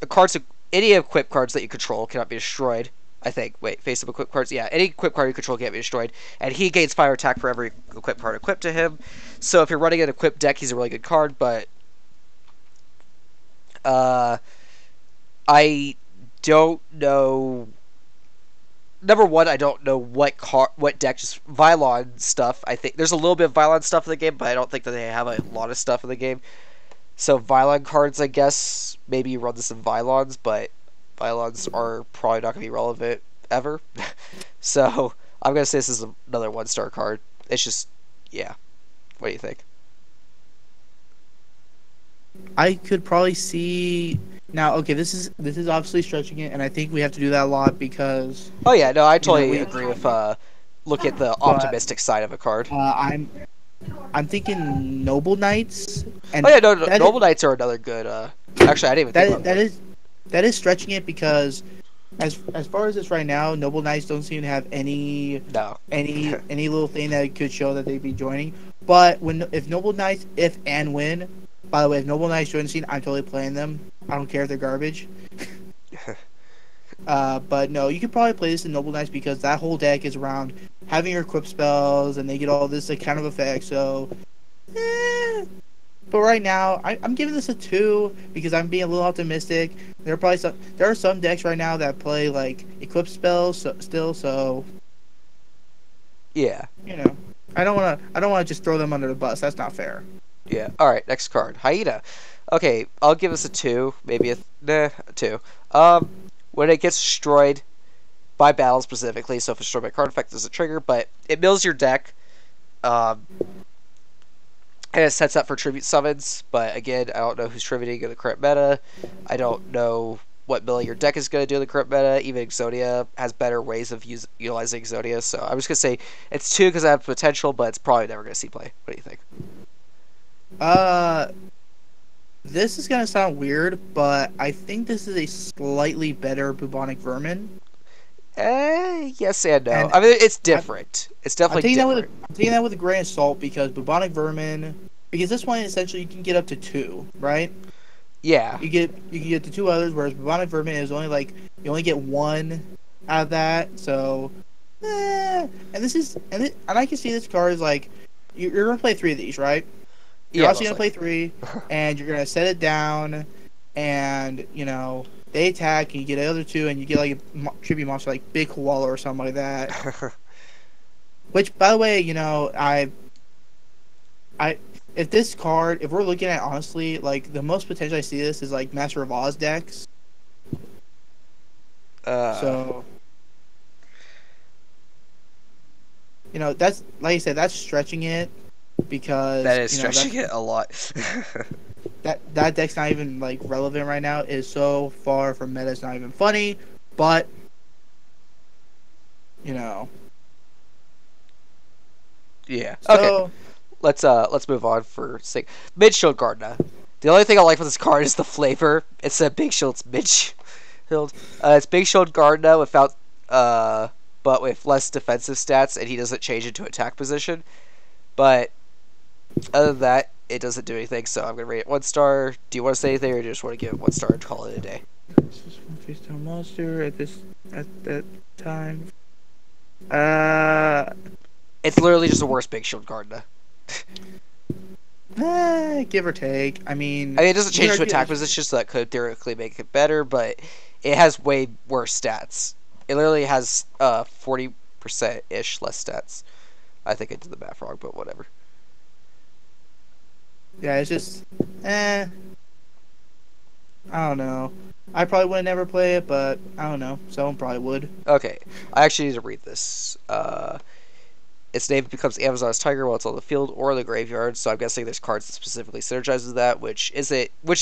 Any equip cards that you control cannot be destroyed. I think. Wait, face up equip cards. Yeah, any equip card you control can't be destroyed, and he gains fire attack for every equip card equipped to him. So if you're running an equipped deck, he's a really good card. But uh, I don't know. Number one, I don't know what deck. Just Vylon stuff. I think there's a little bit of Vylon stuff in the game, but I don't think that they have a lot of stuff in the game. So Vylon cards, I guess, maybe you run this in Vylons, but Vylons are probably not going to be relevant ever. So I'm going to say this is another 1 star card. It's just, yeah. What do you think? I could probably see now. Okay, this is obviously stretching it, and I think we have to do that a lot because Oh yeah, no, I totally we. agree with look at the But optimistic side of a card. I'm thinking Noble Knights, and Oh yeah, no, that Noble Knights are another good. Actually, I didn't even think about that is stretching it because as far as it's right now, Noble Knights don't seem to have any no. any little thing that could show that they'd be joining. But if Noble Knights, if and when, by the way, if Noble Knights join the scene, I'm totally playing them. I don't care if they're garbage. But no, you could probably play this in Noble Knights because that whole deck is around having your equip spells and they get all this like, kind of effect. So, but right now, I'm giving this a 2 because I'm being a little optimistic. There are some decks right now that play like equip spells still. So, Yeah. I don't wanna just throw them under the bus. That's not fair. Yeah. All right. Next card, Hyena. Okay, I'll give this a 2, maybe a 2. When it gets destroyed by battle specifically, so if it's destroyed by card effect, there's a trigger, but it mills your deck. Um, and it sets up for tribute summons. But again, I don't know who's tributing in the current meta. I don't know what milling your deck is going to do in the current meta. Even Exodia has better ways of utilizing Exodia. So I'm just going to say it's 2 because I have potential, but it's probably never going to see play. What do you think? Uh, this is gonna sound weird, but I think this is a slightly better bubonic vermin. Yes and no. And I mean, it's I, different. It's definitely different. I'm taking that with a grain of salt because bubonic vermin, because this one essentially you can get up to 2, right? Yeah. You can get to 2 others, whereas bubonic vermin is only like you only get 1 out of that. So, and this is and I can see this card is like you're gonna play 3 of these, right? You're Yeah, also gonna mostly. play 3, and you're gonna set it down, and they attack, and you get the other 2, and you get like a tribute monster like Big Koala or something like that. Which, by the way, I if this card, if we're looking at honestly, like the most potential I see this is like Master of Oz decks. uh, So that's like I said, that's stretching it that because is stretching it a lot. that deck's not even like relevant right now. It is so far from meta, it's not even funny. But you know, Yeah. Okay. so Let's move on for sake. Mid Shield Gardna. The only thing I like with this card is the flavor. Instead of Big Shield, it's Mid Shield. It's Big Shield Gardna without but with less defensive stats, and he doesn't change into attack position. But other than that, it doesn't do anything. So I'm gonna rate it 1 star. Do you want to say anything, or do you just want to give it 1 star and call it a day? this is one face down monster at that time. Uh, It's literally just a worse Big Shield Gardna. give or take. I mean, I mean, it doesn't you could change to argue attack position, so that could theoretically make it better, but it has way worse stats. It literally has 40% ish less stats. I think I did the math wrong, but whatever. Yeah, it's just, I don't know. I probably would never play it, but I don't know. Someone probably would. Okay, I actually need to read this. Its name becomes Amazon's Tiger while it's on the field or the graveyard, so I'm guessing there's cards that specifically synergize with that, which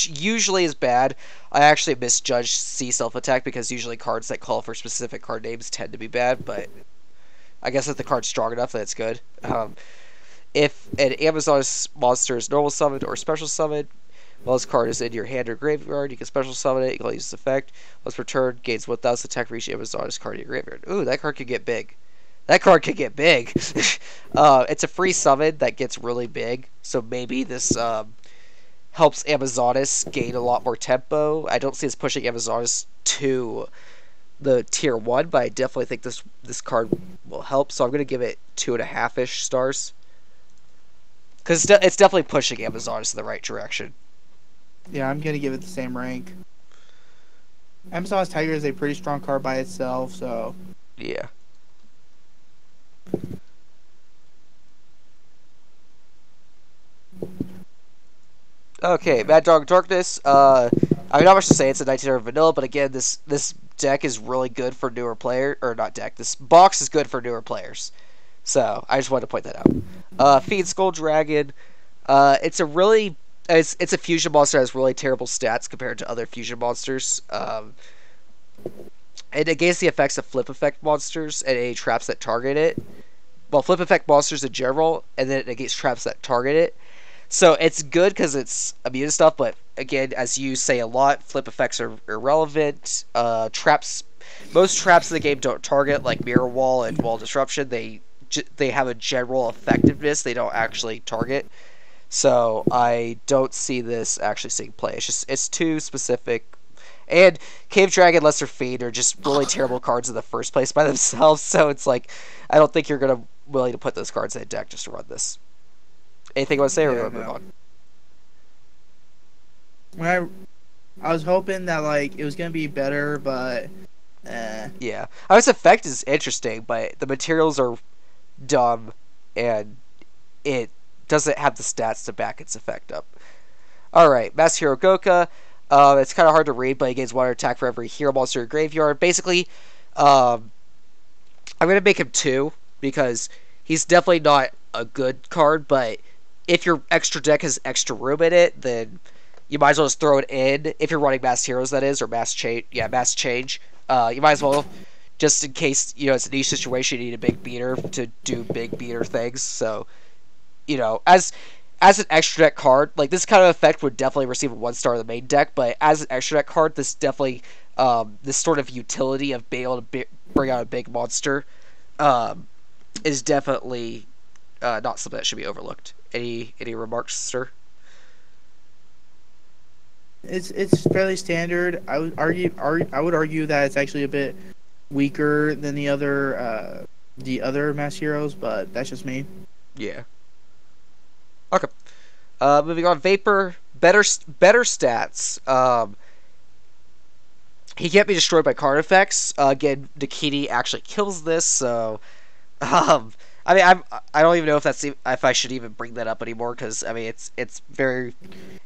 usually is bad. I actually misjudged C Self Attack because usually cards that call for specific card names tend to be bad, but I guess if the card's strong enough, then it's good. If an Amazon's monster is normal summoned or special summoned, while this card is in your hand or graveyard, you can special summon it. You can use this effect. Once per turn, gains 1,000 attack for each Amazon's card in your graveyard. Ooh, that card could get big. That card could get big. It's a free summon that gets really big, so maybe this helps Amazonis gain a lot more tempo. I don't see us pushing Amazonis to the tier 1, but I definitely think this card will help, so I'm going to give it 2.5-ish stars. Because it's definitely pushing Amazonis in the right direction. Yeah, I'm gonna give it the same rank. Amazon's Tiger is a pretty strong card by itself, so Yeah. Okay, Mad Dog Darkness. I mean, not much to say. It's a 1900 vanilla, but again, this deck is really good for newer players. Or not deck. This box is good for newer players. So I just wanted to point that out. Fiend Skull Dragon. It's a really it's a fusion monster that has really terrible stats compared to other fusion monsters. It negates the effects of flip effect monsters and any traps that target it. Well, flip effect monsters in general, and then it negates traps that target it. So it's good because it's immune to stuff, but again, as you say a lot, flip effects are irrelevant. Most traps in the game don't target, like Mirror Wall and Wall Disruption. They have a general effectiveness. They don't actually target. So I don't see this actually seeing play. It's too specific. And Cave Dragon, Lesser Fiend are just really terrible cards in the first place by themselves. So it's like I don't think you're gonna willing to put those cards in a deck just to run this. Anything you want to say, or yeah, we move no. on? When I was hoping that like it was gonna be better, but Yeah, its effect is interesting, but the materials are dumb, and it doesn't have the stats to back its effect up. All right, Master Hero Goka. It's kind of hard to read, but he gains 1 attack for every hero monster in your graveyard. Basically, I'm gonna make him 2 because he's definitely not a good card, but if your extra deck has extra room in it, then you might as well just throw it in. If you're running mass heroes, that is, or mass change. Yeah, mass change. You might as well, just in case it's a niche situation, you need a big beater to do big beater things. So as an extra deck card, like this kind of effect would definitely receive a 1 star in the main deck, but as an extra deck card, this definitely this sort of utility of being able to bring out a big monster um, is definitely not something that should be overlooked. Any remarks, sir? It's fairly standard. I would argue that it's actually a bit weaker than the other mass heroes, but that's just me. Yeah. Okay. Moving on, Vapor, better stats. He can't be destroyed by card effects. Again, Nikiti actually kills this, so um, I mean, I don't even know if I should even bring that up anymore because I mean it's very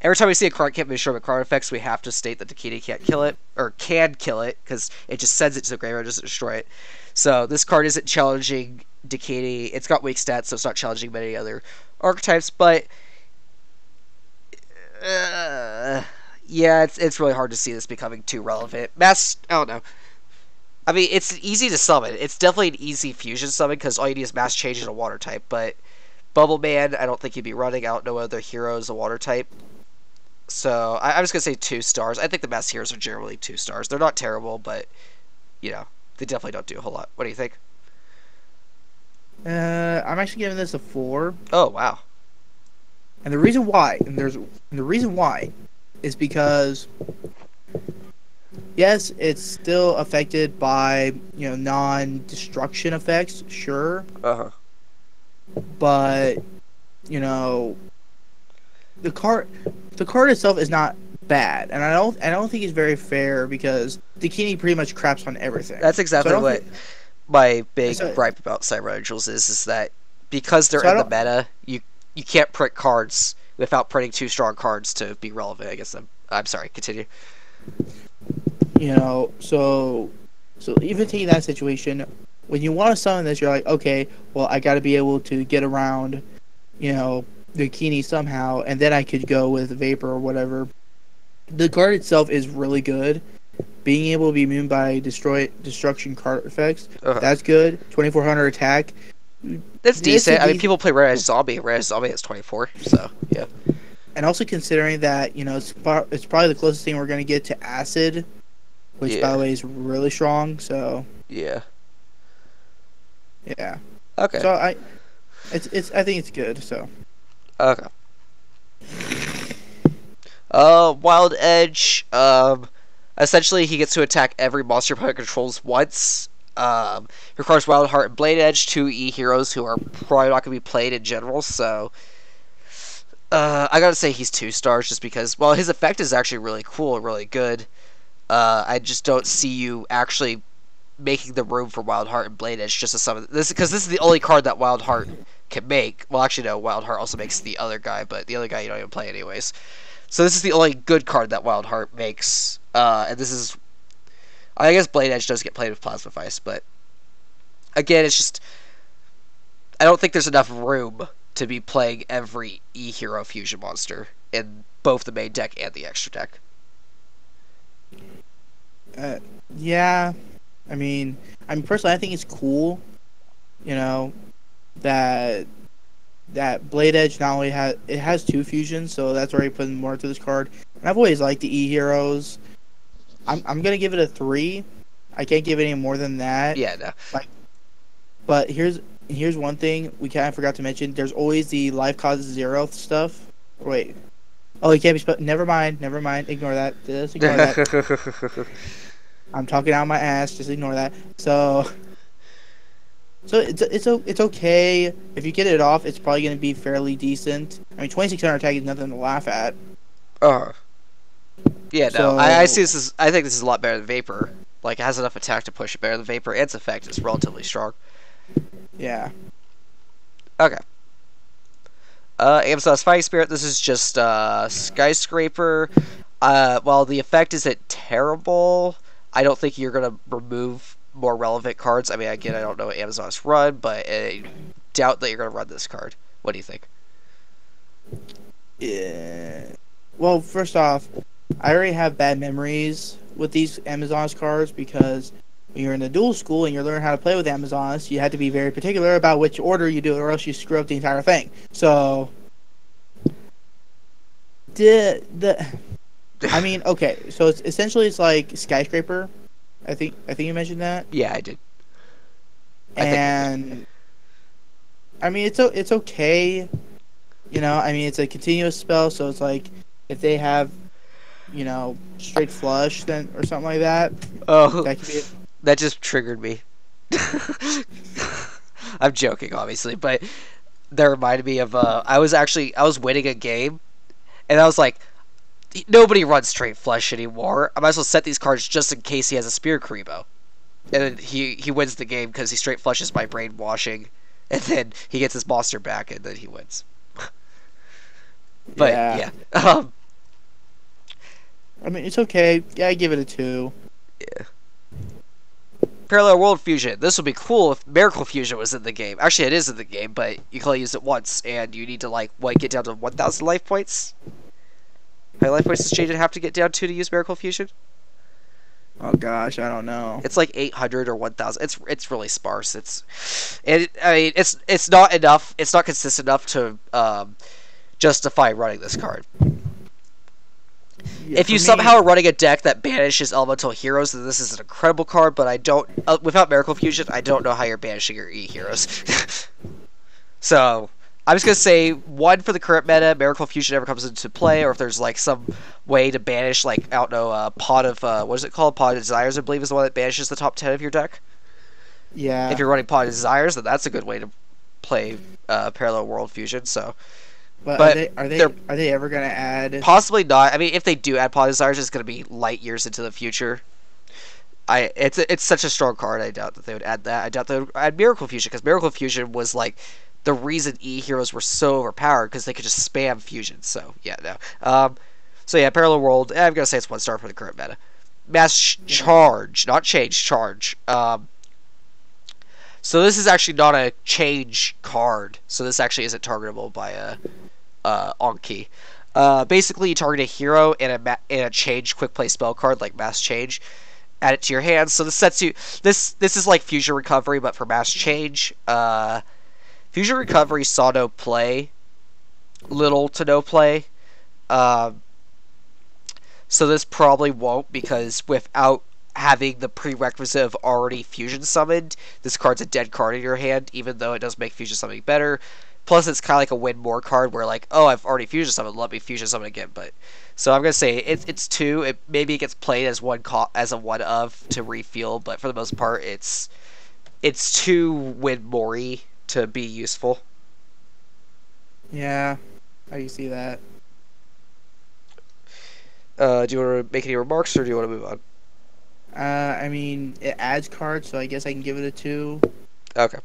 every time we see a card can't be destroyed by card effects, we have to state that Nikiti can't kill it or can kill it because it just sends it to the graveyard, doesn't destroy it. So this card isn't challenging Nikiti. It's got weak stats, so it's not challenging many other archetypes, but yeah, it's really hard to see this becoming too relevant. Mass, I don't know. I mean, it's easy to summon. It's definitely an easy fusion summon because all you need is mass change in a water type. But Bubble Man, I don't think he'd be running. I don't know other heroes a water type. So I'm just gonna say 2 stars. I think the mass heroes are generally 2 stars. They're not terrible, but they definitely don't do a whole lot. What do you think? I'm actually giving this a 4, Oh wow. and the reason why, is because yes, it's still affected by non-destruction effects, sure, Uh huh. but you know the card itself is not bad, and I don't think it's very fair because Dakini pretty much craps on everything. That's exactly So I don't what think, my big so, gripe about Cyber Angels is that because they're so I in the don't meta, you can't print cards without printing 2 strong cards to be relevant. I guess I'm sorry. Continue. so even taking that situation, when you want to summon this, you're like, okay, well, I got to be able to get around, the Kini somehow, and then I could go with Vapor or whatever. The card itself is really good. Being able to be immune by destruction card effects, Uh-huh. that's good. 2400 attack. That's It's decent. a I mean, dec- people play Red Eyes Zombie. Red Eyes Zombie has 24. So yeah. And also considering that, it's probably the closest thing we're going to get to Acid, which, by Yeah. the way, is really strong. So, Yeah. yeah. Okay. So, I think it's good, so. Okay. Wild Edge. Essentially, he gets to attack every monster opponent controls once. Requires Wild Heart and Blade Edge, 2 E heroes who are probably not going to be played in general. So, I gotta say he's 2 stars just because, well, his effect is actually really cool and really good. I just don't see you actually making the room for Wild Heart and Blade Edge just to summon this because this is the only card that Wild Heart can make. Well, actually, no, Wild Heart also makes the other guy, but the other guy you don't even play anyways. So this is the only good card that Wild Heart makes, and this is, I guess Blade Edge does get played with Plasma Vice, but again, it's just I don't think there's enough room to be playing every E hero fusion monster in both the main deck and the extra deck. Uh, yeah. Personally, I think it's cool, that Blade Edge not only has 2 fusions, so that's already putting more to this card. And I've always liked the E heroes. I'm gonna give it a 3. I can't give it any more than that. Yeah, no. But here's one thing we kind of forgot to mention. There's always the life causes 0 stuff. Wait. Oh, it can't be Never mind. Ignore that. Just ignore that. I'm talking out my ass. Just ignore that. So it's okay if you get it off. It's probably going to be fairly decent. I mean, 2600 attack is nothing to laugh at. Yeah, no. So, I see this is. I think this is a lot better than Vapor. Like, it has enough attack to push it better than Vapor. Its effect is relatively strong. yeah. Okay. Amazon's Fighting Spirit. This is just Skyscraper. While the effect isn't terrible, I don't think you're gonna remove more relevant cards. I mean, again, I don't know what Amazon's run, but I doubt that you're gonna run this card. What do you think? Yeah. Well, first off, I already have bad memories with these Amazon's cards because when you're in the dual school and you're learning how to play with Amazons, you had to be very particular about which order you do it, or else you screw up the entire thing. So, the I mean, okay, so it's essentially it's like skyscraper. I think you mentioned that, Yeah, I did. I think I did. and I mean it's okay. I mean it's a continuous spell, so it's like if they have straight flush then or something like that, Oh, that could be it. that just triggered me. I'm joking, obviously, but that reminded me of I was winning a game, and I was like, nobody runs straight flush anymore. I might as well set these cards just in case he has a Spear Karibo. And then he wins the game because he straight flushes my brainwashing, and then he gets his monster back, and then he wins. But Yeah. yeah, I mean it's okay. Yeah, I give it a 2. yeah. Parallel World Fusion. This would be cool if Miracle Fusion was in the game. Actually, it is in the game, but you can only use it once, and you need to get down to 1,000 life points. How many life points does Jaden have to get down to use Miracle Fusion? Oh gosh, I don't know. It's like 800 or 1,000. It's really sparse. I mean it's not enough. It's not consistent enough to justify running this card. Yeah, If for you me, somehow are running a deck that banishes elemental heroes, then this is an incredible card. But I don't. Without Miracle Fusion, I don't know how you're banishing your E heroes. So I'm just gonna say one for the current meta. Miracle Fusion never comes into play, or if there's like some way to banish, like I don't know, Pot of what is it called? Pot of Desires, I believe, is the one that banishes the top 10 of your deck. If yeah. you're running Pot of Desires, then that's a good way to play Parallel World Fusion. So, But are but they are they they're are they ever gonna add? possibly not. I mean, if they do add Pot of Desires, it's gonna be light years into the future. It's such a strong card. I doubt that they would add that. I doubt they would add Miracle Fusion because Miracle Fusion was like the reason E heroes were so overpowered because they could just spam fusion. So yeah, no. So yeah, Parallel World. I'm gonna say it's 1 star for the current meta. Mass Yeah. Charge, not change. Charge. So this is actually not a change card. So this actually isn't targetable by a Anki. Basically, you target a hero and a change quick play spell card like Mass Change. Add it to your hand. So this sets you. This is like Fusion Recovery, but for Mass Change. Fusion Recovery saw no play, little to no play. Um, so this probably won't because without having the prerequisite of already Fusion summoned, this card's a dead card in your hand, even though it does make Fusion summoning better. Plus, it's kind of like a win more card where like, oh, I've already Fusion summoned, let me Fusion summon again. But so I'm gonna say it's 2. Maybe it gets played as as a one of to refuel, but for the most part, it's too win more-y to be useful. Yeah, how do you see that? Do you want to make any remarks, or do you want to move on? I mean, it adds cards, so I guess I can give it a 2. Okay.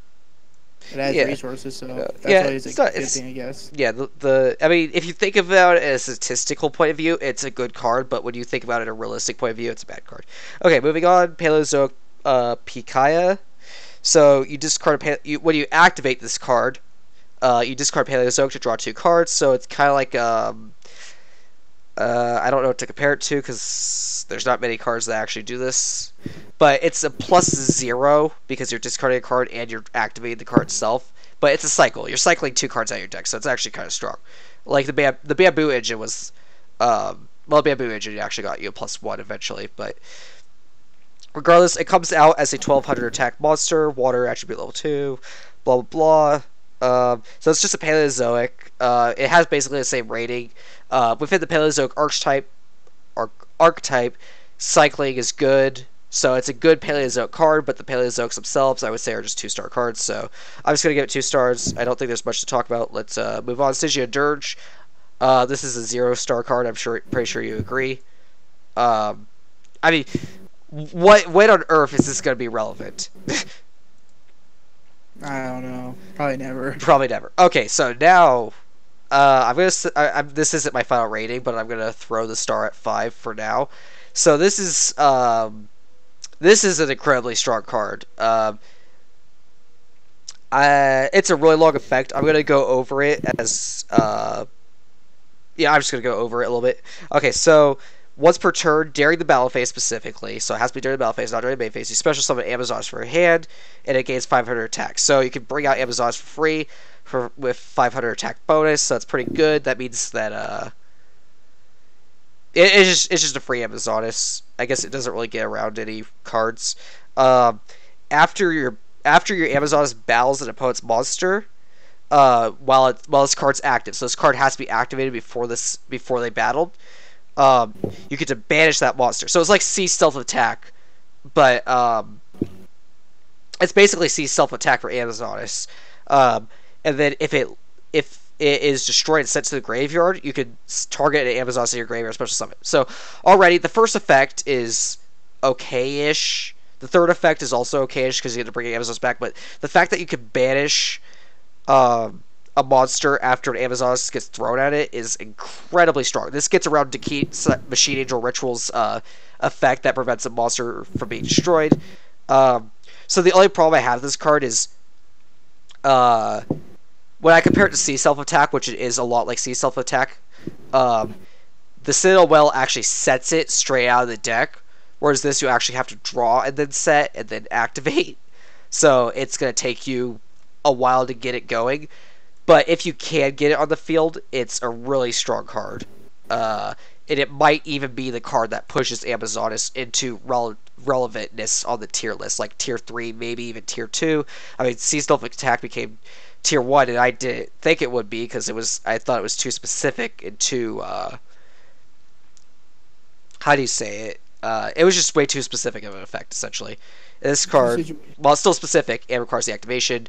It adds Yeah. resources, so that's Yeah, always a it's not. good It's thing, I guess. yeah. The I mean, if you think about it as a statistical point of view, it's a good card. But when you think about it in a realistic point of view, it's a bad card. Okay, moving on. Paleozoic Pikaia. So you discard when you activate this card, you discard Paleozoic to draw 2 cards. So it's kind of like I don't know what to compare it to because there's not many cards that actually do this. But it's a +0 because you're discarding a card and you're activating the card itself. But it's a cycle. You're cycling 2 cards out of your deck, so it's actually kind of strong. Like the Bamboo Engine was, well, Bamboo Engine actually got you a +1 eventually. But regardless, it comes out as a 1200 attack monster, water attribute level 2, blah blah blah. So it's just a Paleozoic. It has basically the same rating. Within the Paleozoic archetype, cycling is good. So it's a good Paleozoic card, but the Paleozoics themselves, I would say, are just 2-star cards. So I'm just going to give it 2 stars. I don't think there's much to talk about. Let's move on. Stygia Dirge. This is a 0-star card. I'm pretty sure you agree. I mean, when on earth is this going to be relevant? I don't know. Probably never. Probably never. Okay, so now I'm gonna. This isn't my final rating, but I'm gonna throw the star at 5 for now. So this is an incredibly strong card. It's a really long effect. I'm gonna go over it as Yeah, I'm just gonna go over it a little bit. Okay, so once per turn during the battle phase specifically, so it has to be during the battle phase, not during the main phase. You special summon Amazons for your hand, and it gains 500 attack. So you can bring out Amazons for free with 500 attack bonus. So that's pretty good. That means that it's just a free Amazoness. I guess it doesn't really get around any cards. Um, after your Amazoness battles an opponent's monster, while this card's active, so this card has to be activated before they battled. You get to banish that monster. So it's like C stealth attack, but it's basically C stealth attack for Amazoness. Um, and then if it is destroyed and sent to the graveyard, you could target an Amazoness in your graveyard special summon. So already the first effect is okay-ish. The third effect is also okay-ish because you get to bring Amazoness back. But the fact that you can banish a monster after an Amazoness gets thrown at it is incredibly strong. This gets around Dekeet's Machine Angel Ritual's effect that prevents a monster from being destroyed. So the only problem I have with this card is when I compare it to Sea Self Attack, which it is a lot like Sea Self Attack, the Citadel Well actually sets it straight out of the deck, whereas this you actually have to draw and then set and then activate. So it's going to take you a while to get it going. But if you can get it on the field, it's a really strong card. And it might even be the card that pushes Amazoness into relevantness on the tier list, like tier 3, maybe even tier 2. I mean, Seasonal Attack became tier 1, and I didn't think it would be because I thought it was too specific and too, how do you say it? It was just way too specific of an effect, essentially. This card, while it's still specific and requires the activation,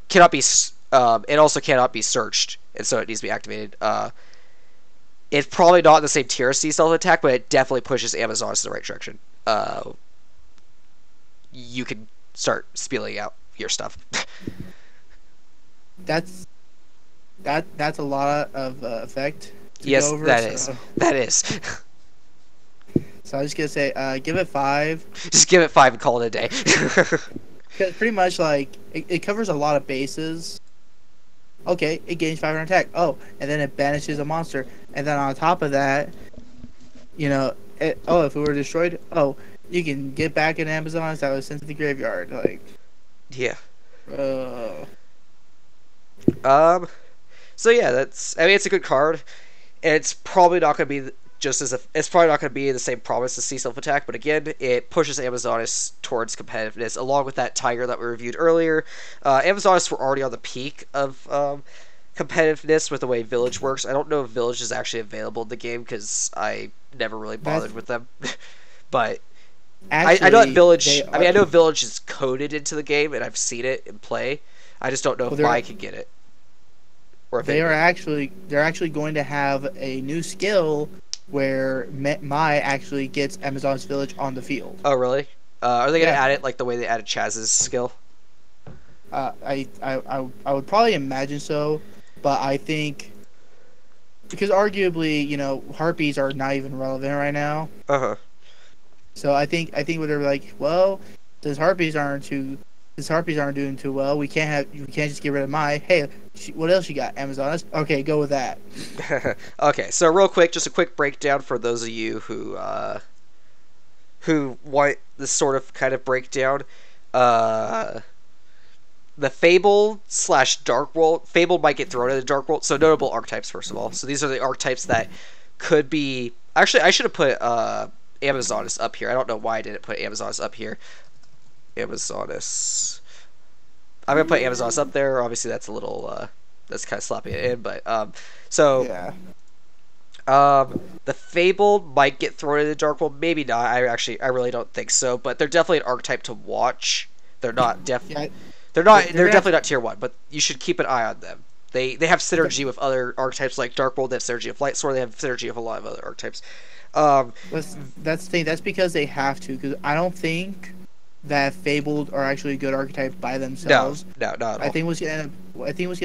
cannot be, it also cannot be searched, and so it needs to be activated. It's probably not in the same tier as Sea Stealth Attack, but it definitely pushes Amazoness in the right direction. You can start spilling out your stuff. That's a lot of effect to Yes, go over. That is. So I'm just gonna say, give it 5. Just give it 5 and call it a day. Because pretty much like it covers a lot of bases. Okay, it gains 500 attack. Oh, and then it banishes a monster, and then on top of that, you know, if it were destroyed, you can get back an Amazon that was sent to the graveyard. Like, yeah. Uh, So yeah, I mean, it's a good card. And it's probably not going to be it's probably not going to be the same promise as Sea Self Attack, but again, it pushes Amazoness towards competitiveness, along with that Tiger that we reviewed earlier. Amazoness were already on the peak of competitiveness with the way Village works. I don't know if Village is actually available in the game because I never really bothered with them, but actually, I know that Village. I mean, I know Village is coded into the game, and I've seen it in play. I just don't know if I can get it. Or if they're actually going to have a new skill where Mai actually gets Amazon's Village on the field. Oh, really? Are they going to add it like the way they added Chaz's skill? I would probably imagine so, but I think because arguably, you know, harpies are not even relevant right now. So I think what they're like, well, since harpies aren't doing too well, we can't just get rid of Mai. Hey, what else you got? Amazoness? Okay, go with that. Okay, so real quick, just a quick breakdown for those of you who want this sort of kind of breakdown. The Fabled / Dark World. Fabled might get thrown in the Dark World. So notable archetypes, first of all. So these are the archetypes that could be... Actually, I should have put Amazoness up here. I don't know why I didn't put Amazoness up here. Amazoness. I'm gonna put Amazoness up there. Obviously, that's a little that's kind of slapping it in, but Yeah. The Fabled might get thrown in the Dark World. Maybe not. I really don't think so. But they're definitely an archetype to watch. They're not definitely. They're definitely not tier 1, but you should keep an eye on them. They have synergy with other archetypes like Dark World. They have synergy with Light Sword. They have synergy with a lot of other archetypes. That's the thing. That's because they have to. Because I don't think that Fabled are actually a good archetype by themselves. No, not at all. I think what's gonna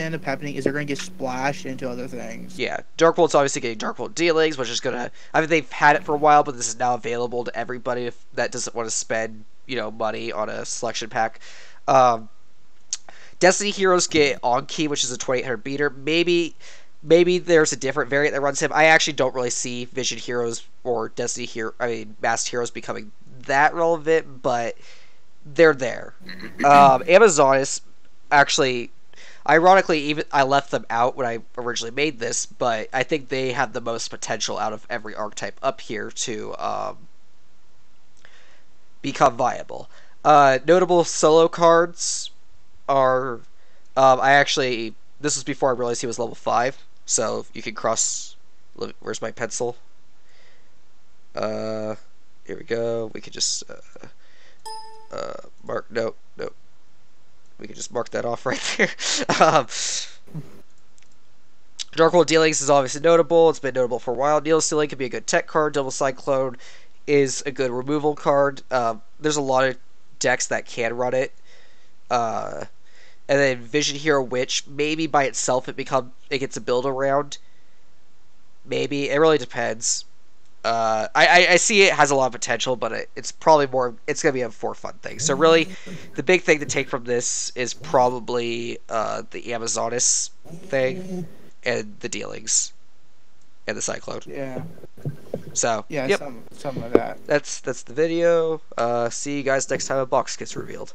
end up happening is they're gonna get splashed into other things. Yeah, Dark World's obviously getting Dark World dealings, which is gonna. I mean, they've had it for a while, but this is now available to everybody that doesn't want to spend money on a selection pack. Destiny Heroes get On Key, which is a 2800 beater. Maybe Maybe there's a different variant that runs him. I actually don't really see Vision Heroes or Destiny Hero, I mean, Masked Heroes becoming that relevant, but they're there. Amazonas actually, ironically, even I left them out when I originally made this, but I think they have the most potential out of every archetype up here to become viable. Notable solo cards are I actually this was before I realized he was level 5, so you can cross. Where's my pencil? Uh, Here we go. We could just mark. No, no. We could just mark that off right there. um, Dark World Dealings is obviously notable. It's been notable for a while. Needle Stealing could be a good tech card. Double Cyclone is a good removal card. There's a lot of decks that can run it. And then Vision Hero Witch, maybe by itself it gets a build around. Maybe it really depends. I see it has a lot of potential, but it's probably more. It's gonna be a for fun thing. So really, the big thing to take from this is probably the Amazonas thing and the dealings and the Cyclone. Yeah. So Yeah, yep, something like that. that's the video. See you guys next time a box gets revealed.